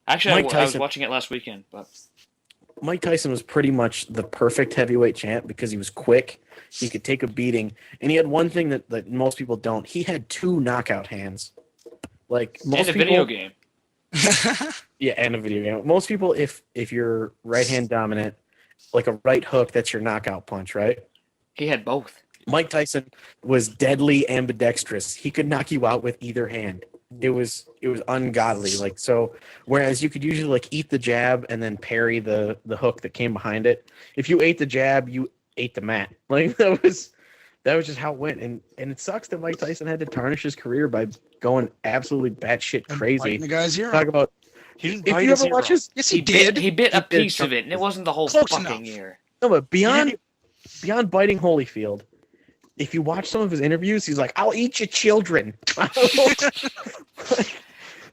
actually, Mike I was Tyson- watching it last weekend, but Mike Tyson was pretty much the perfect heavyweight champ because he was quick, he could take a beating, and he had one thing that most people don't. He had 2 knockout hands. Like most and a people, video game. yeah, and a video game. Most people, if you're right hand dominant, like a right hook, that's your knockout punch, right? He had both. Mike Tyson was deadly ambidextrous. He could knock you out with either hand. It was ungodly. Like, so whereas you could usually like eat the jab and then parry the hook that came behind it. If you ate the jab, you ate the mat. Like that was just how it went. And it sucks that Mike Tyson had to tarnish his career by going absolutely batshit And crazy. biting the guy's ear Talk off. about He didn't if bite you his ever ear watch off. his Yes, he did. He bit a He did piece of something. it, and it wasn't the whole Close fucking enough. ear. no, but beyond biting Holyfield, if you watch some of his interviews, he's like, "I'll eat your children."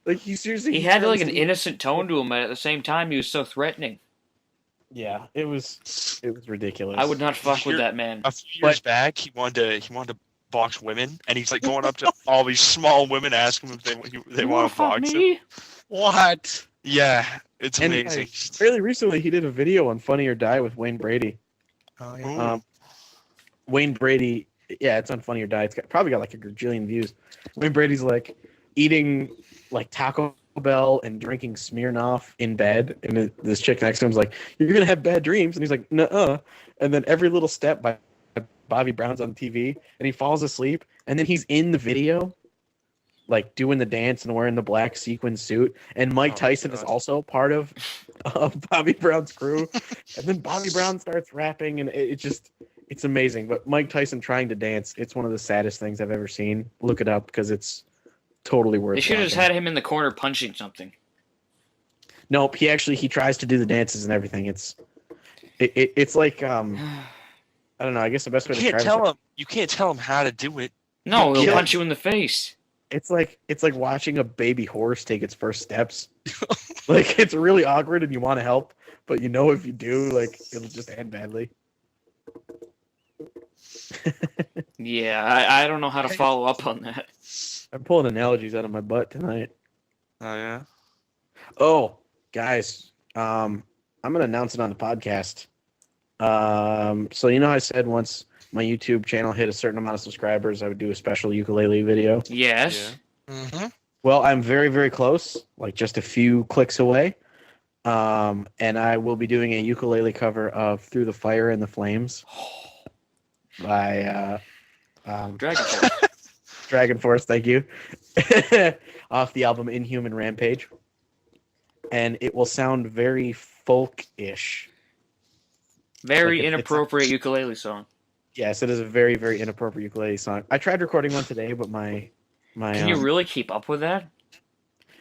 like he seriously. He had like an innocent tone to him, but at the same time, he was so threatening. Yeah, it was ridiculous. I would not fuck with You're- that man. A few years back, he wanted to box women, and he's like going up to all these small women, asking them if they You want to fuck box him. me? What? Yeah, it's And amazing. fairly recently, he did a video on Funny or Die with Wayne Brady. Oh, Ooh. Wayne Brady, yeah, it's on Funny or Die. It's probably got like a gajillion views. Wayne Brady's like eating like Taco Bell and drinking Smirnoff in bed, and this chick next to him's like, "You're gonna have bad dreams," and he's like, "Nuh-uh." And then every little step by Bobby Brown's on TV, and he falls asleep, and then he's in the video, like doing the dance and wearing the black sequin suit. And Mike Oh, Tyson is God. also part of Bobby Brown's crew. And then Bobby Brown starts rapping, and it's amazing. But Mike Tyson trying to dance, it's one of the saddest things I've ever seen. Look it up because it's totally worth They it. should have just had him in the corner punching something. Nope, he tries to do the dances and everything. It's like I don't know. I guess the best way You to can't try tell him. You can't tell him how to do it. No, he'll Yeah. punch you in the face. it's like watching a baby horse take its first steps. Like it's really awkward and you want to help, but you know if you do, like it'll just end badly. Yeah, I don't know how to follow up on that. I'm pulling analogies out of my butt tonight. Oh yeah. Oh, guys, I'm gonna announce it on the podcast. So you know, I said once my YouTube channel hit a certain amount of subscribers, I would do a special ukulele video. Yes. Yeah. Mm-hmm. Well, I'm very, very close, like just a few clicks away. And I will be doing a ukulele cover of "Through the Fire and the Flames" by Dragon Force. Dragon Force. Thank you. Off the album Inhuman Rampage, and it will sound very folk-ish. Very Like, inappropriate ukulele song. Yes, it is a very, very inappropriate ukulele song. I tried recording one today, but my Can you really keep up with that?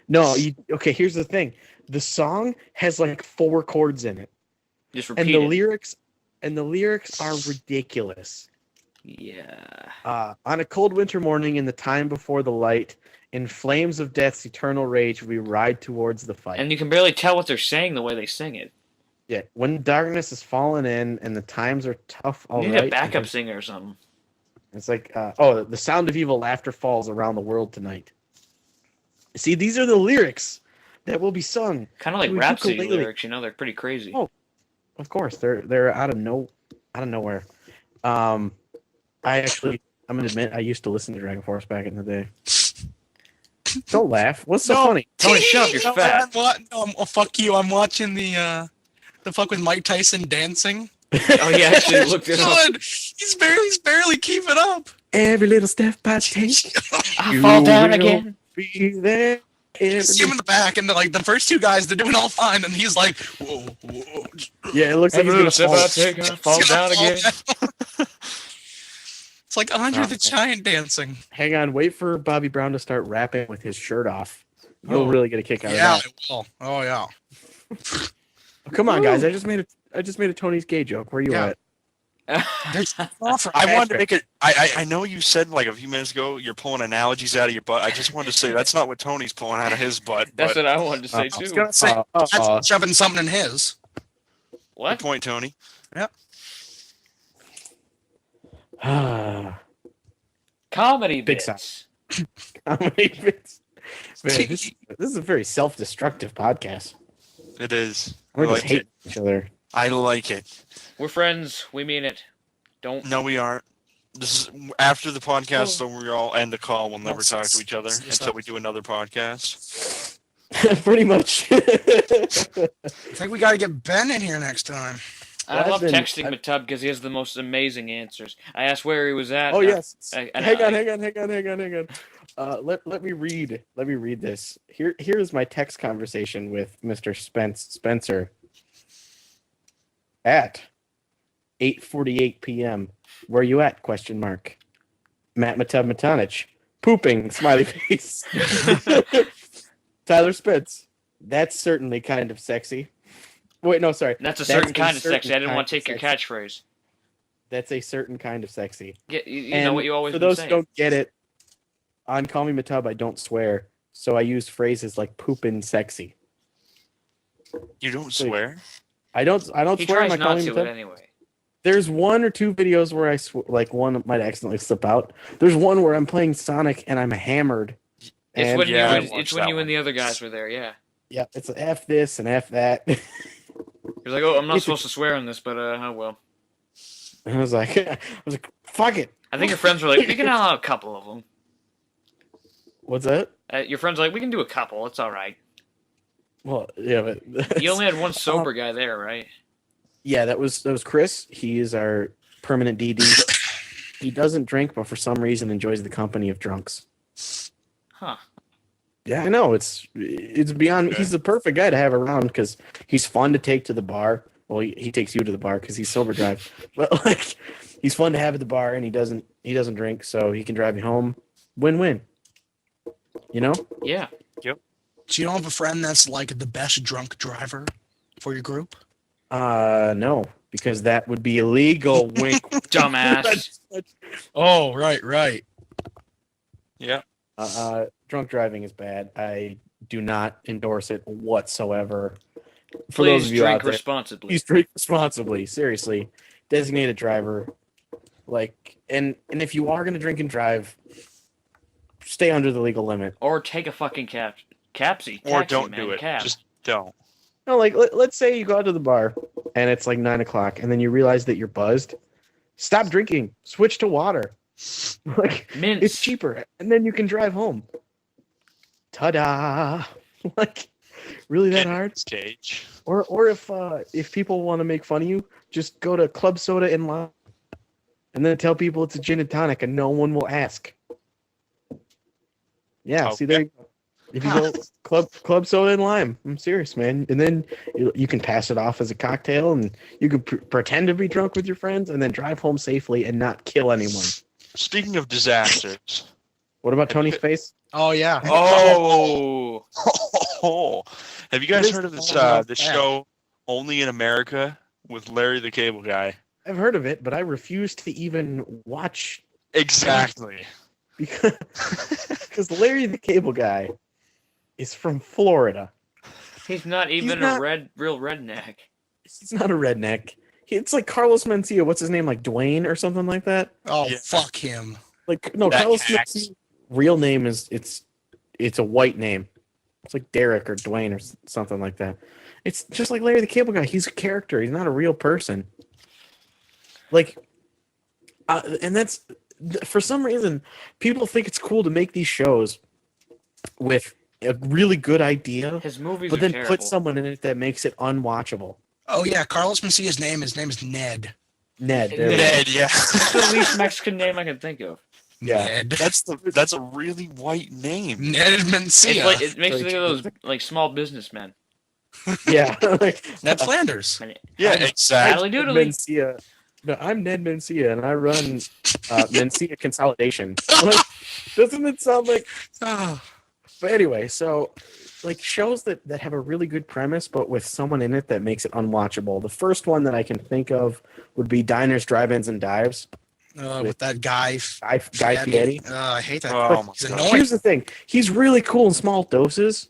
no. Okay, here's the thing: the song has like 4 chords in it, Just and repeat the it. lyrics are ridiculous. Yeah. On a cold winter morning, in the time before the light, in flames of death's eternal rage, we ride towards the fight. And you can barely tell what they're saying the way they sing it. Yeah, when darkness is fallen in and the times are tough, You all need right. a backup singer or something. It's like, the sound of evil laughter falls around the world tonight. See, these are the lyrics that will be sung. Kind of like to a Rhapsody ukulele. lyrics, they're pretty crazy. Oh, of course, they're out of nowhere. I'm gonna admit, I used to listen to Dragon Force back in the day. Don't laugh. What's so funny? Tony, shut up, you're No, fat. fuck you. I'm watching the fuck with Mike Tyson dancing. Oh, yeah, actually, look this up. Good. He's barely keeping up. Every little step I take, I fall down will again. be there. See him in the back, and like the first 2 guys, they're doing all fine, and he's like, whoa, whoa. Yeah, it looks like Every he's little gonna step fall. I take, I fall He's down gonna again. fall. It's like Andre the Giant dancing. Hang on, wait for Bobby Brown to start rapping with his shirt off. You'll Oh. really get a kick out Yeah, of that. it will. Oh yeah. Oh, come on, guys! I just made a Tony's gay joke. Where you Yeah. at? I wanted to make it. I know you said like a few minutes ago you're pulling analogies out of your butt. I just wanted to say that's not what Tony's pulling out of his butt. That's But what I wanted to say, I was too. gonna say that's shoving something in his. good What? point, Tony. Comedy Big bits. Comedy bits. Man, this is a very self-destructive podcast. It is. I We're just like hating it. each other. I like it. We're friends. We mean it. Don't. No, we aren't. This is after the podcast, so we all end the call. We'll never talk to each other until we do another podcast. Pretty much. I think we got to get Ben in here next time. I love texting Matub because he has the most amazing answers. I asked where he was at. Oh yes. Hang Hang on. Let me read this. Here's my text conversation with Mr. Spencer at 8:48 p.m. Where you at? Question mark. Matt Matanich. Pooping. Smiley face. Tyler Spence. That's certainly kind of sexy. Wait, no, sorry. That's a certain kind of sexy. I didn't want to take your catchphrase. That's a certain kind of sexy. You know what you always for been those saying. who don't get it, on Call Me Matub, I don't swear, so I use phrases like "poopin' sexy." You don't swear? I don't He swear on tries my Call not Me to Matub. it anyway. There's 1 or 2 videos where I like one might accidentally slip out. There's one where I'm playing Sonic and I'm hammered. It's And when yeah, I you, watched it's when that you one. and the other guys were there. Yeah. yeah, it's F this and F that. You're like, oh, I'm not supposed to swear on this, but oh well. And I was like, fuck it. I think your friends were like, we can allow a couple of them. What's that? Your friends were like, we can do a couple. It's all right. Well, yeah, but You only had one sober guy there, right? yeah, that was Chris. He is our permanent DD. He doesn't drink, but for some reason enjoys the company of drunks. Huh. Yeah, I know. It's beyond me. He's the perfect guy to have around because he's fun to take to the bar. Well, he takes you to the bar because he's sober drive. But like, he's fun to have at the bar, and he doesn't drink, so he can drive you home. Win-win. You know? Yeah. Do you have a friend that's like the best drunk driver for your group? No, because that would be illegal. Wink. Dumbass. Oh, right. Yeah. Drunk driving is bad. I do not endorse it whatsoever. For those Please of you drink out there, responsibly. please drink responsibly. Seriously, designated driver. Like, and if you are gonna drink and drive, stay under the legal limit. Or take a fucking capsy. Or Taxi, don't man, do it. Cab. Just don't. No, like let's say you go out to the bar and it's like 9 o'clock, and then you realize that you're buzzed. Stop drinking. Switch to water. Like Mints. it's cheaper, and then you can drive home. Ta-da! Like, really that hard? Stage. Or if people want to make fun of you, just go to Club Soda and Lime, and then tell people it's a gin and tonic, and no one will ask. Yeah, see there. If you go Club Soda and Lime, I'm serious, man. And then you can pass it off as a cocktail, and you can pretend to be drunk with your friends, and then drive home safely and not kill anyone. Speaking of disasters. What about Tony's face? Oh yeah. Oh. Have you guys This heard of this all this bad. show Only in America with Larry the Cable Guy? I've heard of it, but I refuse to even watch Exactly. because Larry the Cable Guy is from Florida. He's not even not- a real redneck. He's not a redneck. It's like Carlos Mencia. What's his name? Like Dwayne or something like that? Oh Yeah. fuck him. Like no, That Carlos hacks. Mencia's real name is it's a white name. It's like Derek or Dwayne or something like that. It's just like Larry the Cable Guy. He's a character. He's not a real person. Like, and that's for some reason people think it's cool to make these shows with a really good idea, His movies but are then terrible. put someone in it that makes it unwatchable. Oh yeah, Carlos Mencia's name. His name is Ned. Ned. there we go. Ned, yeah. It's the least Mexican name I can think of. Yeah. Ned. That's a really white name. Ned It's Mencia. like, it makes me think of those like small businessmen. Yeah. Like, Ned Flanders. I mean, Yeah, exactly. Paddly doodly. Mencia. No, I'm Ned Mencia, and I run Mencia Consolidation. Doesn't it sound like? Oh, But anyway, so like shows that have a really good premise, but with someone in it that makes it unwatchable. The first one that I can think of would be Diners, Drive-ins, and Dives. with that guy. Guy Fieri. I hate that. Oh my He's God. annoying. Here's the thing: he's really cool in small doses.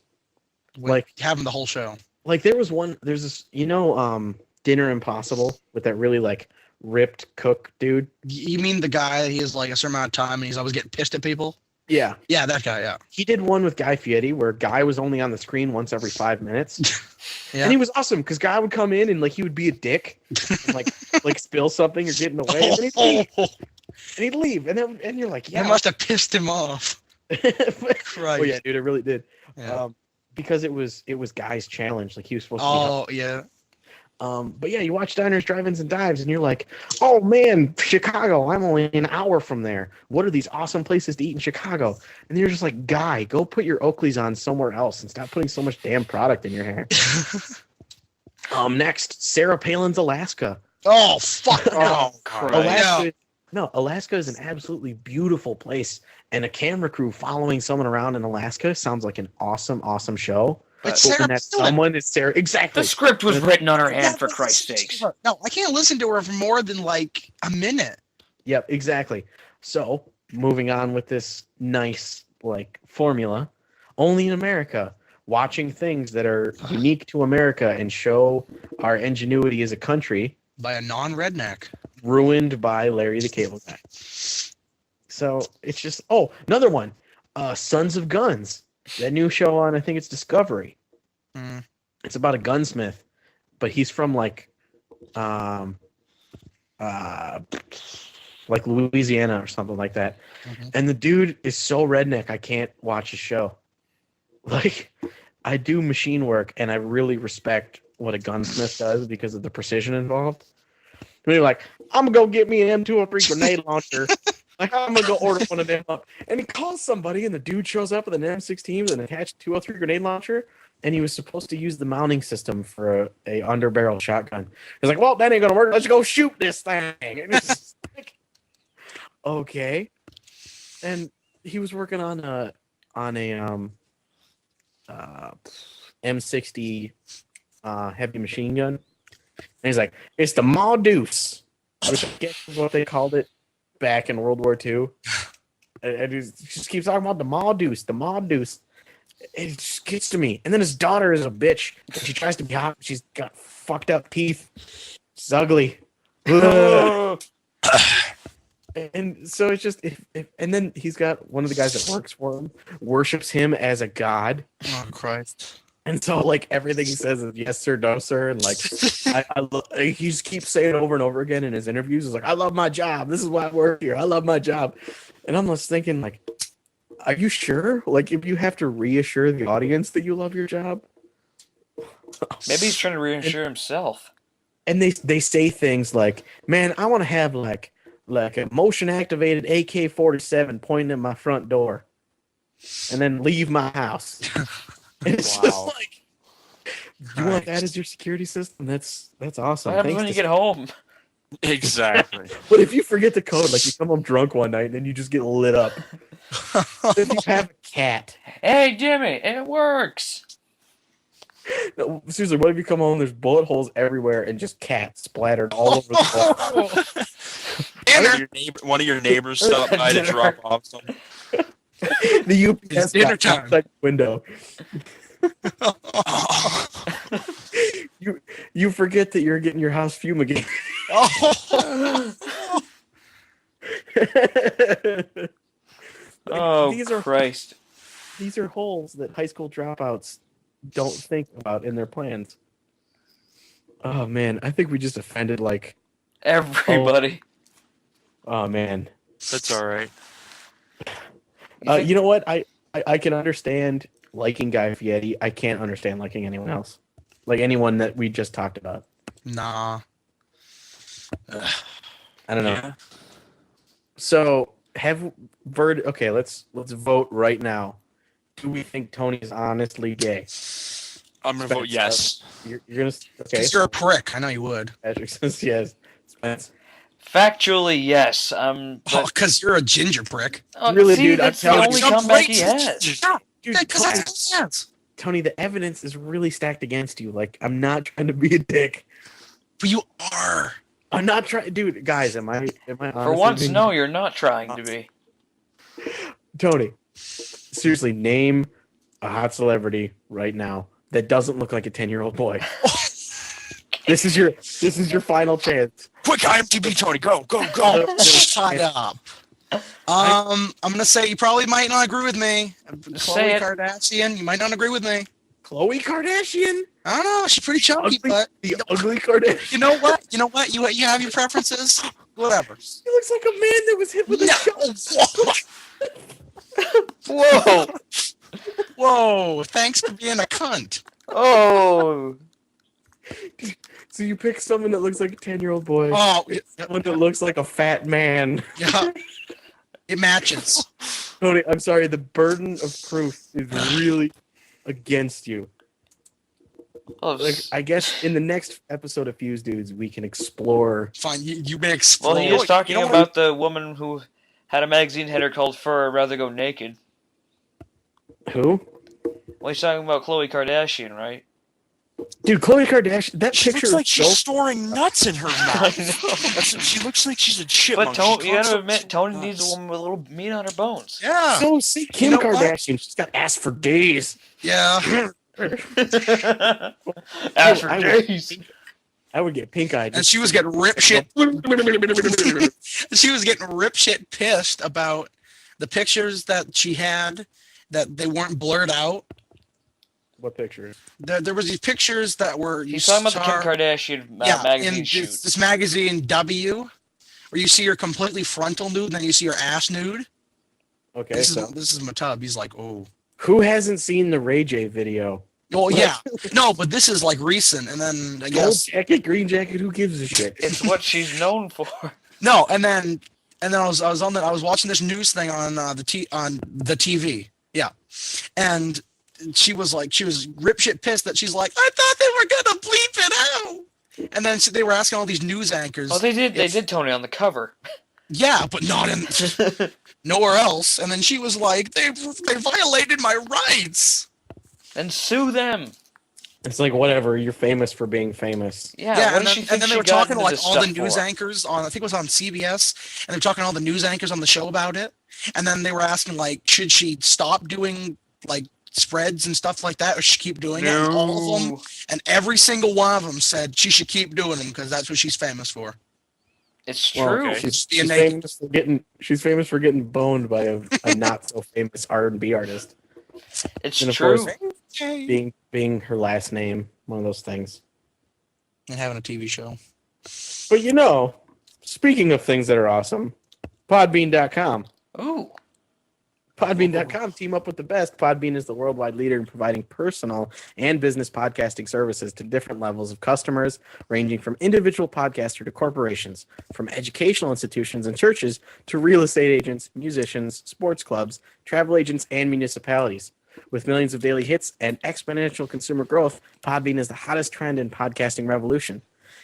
Like have him the whole show. Like there's this, Dinner Impossible with that really like ripped cook dude. You mean the guy? He has like a certain amount of time, and he's always getting pissed at people. Yeah. Yeah, that guy. Yeah. He did one with Guy Fieri where Guy was only on the screen once every 5 minutes. Yeah. And he was awesome because Guy would come in and like he would be a dick and like spill something or get in the way. And then he'd leave. And you're like, yeah. It must have pissed him off. Christ. Oh yeah, dude, it really did. Yeah. Because it was Guy's challenge. Like he was supposed to Oh yeah. but yeah, you watch Diners, Drive-ins, and Dives, and you're like, oh man, Chicago, I'm only an hour from there. What are these awesome places to eat in Chicago? And you're just like, Guy, go put your Oakleys on somewhere else and stop putting so much damn product in your hair. Next, Sarah Palin's Alaska. Oh fuck. Oh, Christ. Alaska is an absolutely beautiful place, and a camera crew following someone around in Alaska sounds like an awesome show. It's But when Sarah that Palin. someone is Sarah, exactly. The script was written on her hand, Yeah, for but Christ's listen sakes. to her. No, I can't listen to her for more than like a minute. Yep, exactly. So, moving on with this nice like formula, only in America, watching things that are unique to America and show our ingenuity as a country, By a non-redneck. ruined by Larry the Cable Guy. So, it's just another one. Sons of Guns. That new show on I think it's Discovery. Mm. It's about a gunsmith, but he's from like Louisiana or something like that. Mhm. And the dude is so redneck, I can't watch his show. Like, I do machine work, and I really respect what a gunsmith does because of the precision involved. And you're like, I'm gonna go get me an M203 grenade launcher. Like, I'm gonna go order one of them up. And he calls somebody, and the dude shows up with an M16 with an attached 203 grenade launcher. And he was supposed to use the mounting system for a underbarrel shotgun. He's like, well, that ain't gonna work. Let's go shoot this thing. And it's just like, okay. And he was working on a M60 heavy machine gun. And he's like, it's the Ma Deuce, which I guess is what they called it back in World War II. And he just keeps talking about the Ma Deuce, the Ma Deuce. It just gets to me. And then his daughter is a bitch. And she tries to be hot. She's got fucked up teeth. She's ugly. Ugh. And so it's just, and then he's got one of the guys that works for him, worships him as a god. Oh Christ. And so, like, everything he says is yes, sir, no, sir. And, like, he just keeps saying it over and over again in his interviews. He's like, I love my job. This is why I work here. I love my job. And I'm just thinking, like, Are you sure? Like, if you have to reassure the audience that you love your job? Maybe he's trying to reassure himself. And they say things like, "Man, I want to have like a motion activated AK-47 pointing at my front door, and then leave my house." And it's just like, you want that as your security system? That's awesome. What happens when you get home? Exactly. But if you forget the code, like you come home drunk one night and then you just get lit up. If you have a cat. Hey, Jimmy, it works. No, seriously, what if you come home, there's bullet holes everywhere and just cats splattered all over the wall? One of your neighbors stopped by to drop off something. The UPS It's dinner guy time. outside the window. You forget that you're getting your house fumigated. Oh, these are Christ. these are holes that high school dropouts don't think about in their plans. Oh man, I think we just offended like Everybody. oh man. That's all right. You know what? I can understand liking Guy Fieri. I can't understand liking anyone else. Like anyone that we just talked about. Nah. I don't know. Yeah. So okay, let's vote right now. Do we think Tony is honestly gay? I'm gonna vote yes. You're gonna okay. Because you're a prick. I know you would. Patrick says yes. Spence. Factually, yes. Oh, because you're a ginger prick. Really, see, dude, I'm that's the telling only you. comeback he has. Dude, Because that's sense. Tony, the evidence is really stacked against you. Like, I'm not trying to be a dick. But you are. I'm not trying, dude. Guys, am I? For honestly once, being- no, you're not trying to be. Tony, seriously, name a hot celebrity right now that doesn't look like a 10-year-old boy. This is your final chance. Quick, IMDb, Tony, go. Shut up. I'm gonna say you probably might not agree with me. Say Khloe it. Kardashian, you might not agree with me. Khloe Kardashian, I don't know. She's pretty chunky, but the ugly Kardashian. you know what? You have your preferences. Whatever. He looks like a man that was hit with a No. Whoa! Whoa! Thanks for being a cunt. Oh! So you pick someone that looks like a 10-year-old boy. Oh, Someone that looks like a fat man. yeah. It matches. Tony, I'm sorry. The burden of proof is really against you. Oh, Like, I guess in the next episode of Fuse Dudes, we can explore. Fine. You may explore. well, he is talking about the woman who had a magazine header called "Fur I'd Rather Go Naked." Who? Well, he's talking about Khloe Kardashian, right? Dude, Khloe Kardashian. That She picture looks like is she's so. storing nuts in her I mouth. know. She looks like she's a chipmunk. But Tony, She's you gotta constantly admit, Tony nuts. needs a woman with a little meat on her bones. Yeah. So see Kim You know what? Kardashian. She's got ass for days. Yeah. After I would- days. I would get pink eyed. And she was getting rip shit. She was getting rip shit pissed about the pictures that she had that they weren't blurred out. What pictures? There was these pictures that were. He's talking about the Kim Kardashian magazine in shoot. this magazine W, where you see her completely frontal nude, and then you see her ass nude. Okay, This so is Matub. He's like, oh. who hasn't seen the Ray J video? Oh yeah, no, but this is like recent, and then I Gold guess jacket, green jacket. Who gives a shit? It's what she's known for. no, and then I was watching this news thing on the TV, yeah, and she was rip shit pissed that she's like, I thought they were gonna bleep it out, and then they were asking all these news anchors. Oh, they did Tony on the cover. Yeah, but not in nowhere else. And then she was like, they violated my rights. Then sue them. It's like whatever. You're famous for being famous. Yeah, Yeah, what and does she then, think and then they she were got talking to into like this all the stuff news for? anchors on, I think it was on CBS, and they were talking to all the news anchors on the show about it. And then they were asking like, should she stop doing like spreads and stuff like that, or should she keep doing it? And all of them, and every single one of them said she should keep doing them because that's what she's famous for. It's Well, true. okay. Just She's being naked. famous for getting boned by a not so famous R&B artist. It's And of true. course, being her last name, one of those things. And having a TV show. But speaking of things that are awesome, podbean.com. Ooh. Podbean.com, team up with the best. Podbean is the worldwide leader in providing personal and business podcasting services to different levels of customers, ranging from individual podcaster to corporations, from educational institutions and churches to real estate agents, musicians, sports clubs, travel agents, and municipalities. With millions of daily hits and exponential consumer growth, Podbean is the hottest trend in podcasting revolution.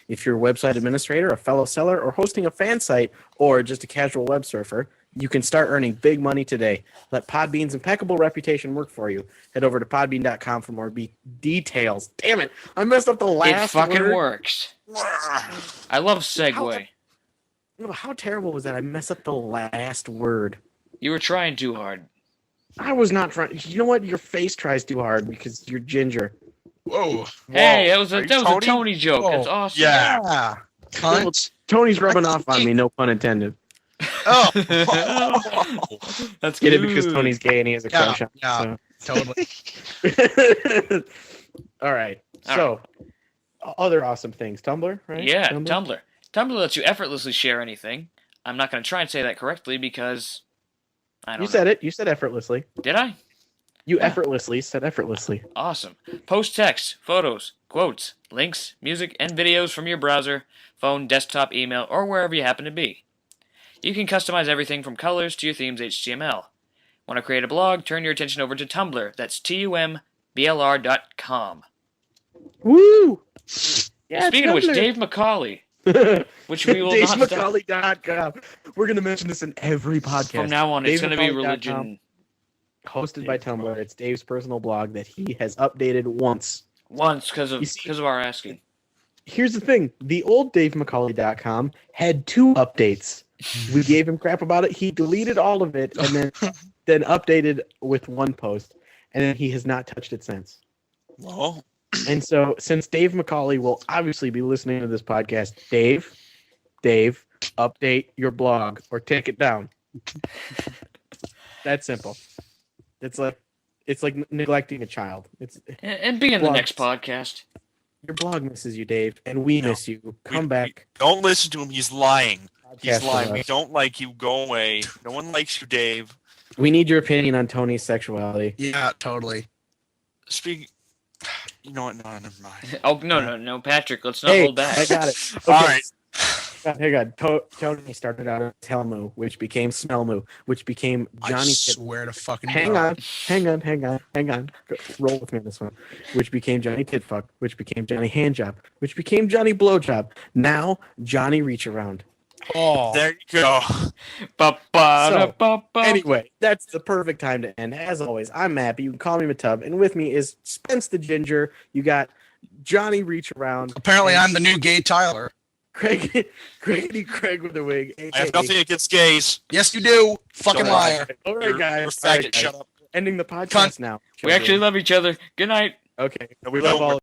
If you're a website administrator, a fellow seller, or hosting a fan site, or just a casual web surfer, you can start earning big money today. Let Podbean's impeccable reputation work for you. Head over to podbean.com for more details. Damn it, I messed up the last It fucking word. works. I love segue. How terrible was that? I messed up the last word. You were trying too hard. I was not trying. You know what? Your face tries too hard because you're ginger. Whoa. Hey, that was Are a you Tony? Tony joke. Whoa. That's awesome. Yeah. Yeah. Cunt. Tony's rubbing off on me, no pun intended. Oh. That's Get it good. because Tony's gay and he has a Yeah, crush on yeah. Totally. me. All right. So, other awesome things. Tumblr, right? Yeah, Tumblr. Tumblr lets you effortlessly share anything. I'm not going to try and say that correctly because I don't You know. said it. You said effortlessly. Did I? You effortlessly said effortlessly. Awesome. Post text, photos, quotes, links, music, and videos from your browser, phone, desktop, email, or wherever you happen to be. You can customize everything from colors to your theme's HTML. Want to create a blog? Turn your attention over to Tumblr. That's TUMBLR.com. Woo! Yeah, Speaking of which, Tumblr. Dave McCauley, which we will not stop. DaveMcCauley.com. We're going to mention this in every podcast. From now on, it's going to be DaveMcCauley.com, religion. hosted by Tumblr. It's Dave's personal blog that he has updated once. Once, because You see- of our asking. Here's the thing. The old DaveMcCauley.com had 2 updates. We gave him crap about it. He deleted all of it and then updated with 1 post. And then he has not touched it since. Well, And so, since Dave McCauley will obviously be listening to this podcast, Dave, update your blog or take it down. That's simple. It's like neglecting a child. And be in the Blogs. next podcast. Your blog misses you, Dave, and we miss you. Come back. don't listen to him. He's lying. He's Podcast with lying. We us. don't like you. Go away. No one likes you, Dave. We need your opinion on Tony's sexuality. Yeah, totally. Speak. You know what? No, never mind. Oh, no, Patrick, let's not Hey, hold back. I got it. Okay. All right. Hang on. Tony started out as Hellmoo, which became Smellmoo, which became I Johnny. swear to fucking Hang God. on. Go- Roll with me on this one. Which became Johnny Titfuck, which became Johnny Handjob, which became Johnny Blowjob. Now Johnny Reach Around. Oh. There you go. Anyway, that's the perfect time to end. As always, I'm Mappy. You can call me Matub, and with me is Spence the Ginger. You got Johnny Reach Around. Apparently, and I'm the new gay Tyler. Craig with the wig. I have nothing against gays. Yes, you do. Fucking Shut up. liar. All right, You're guys. faggot. Shut up. Ending the podcast Cunt. now. We actually love each other. Good night. Okay. We No, love all.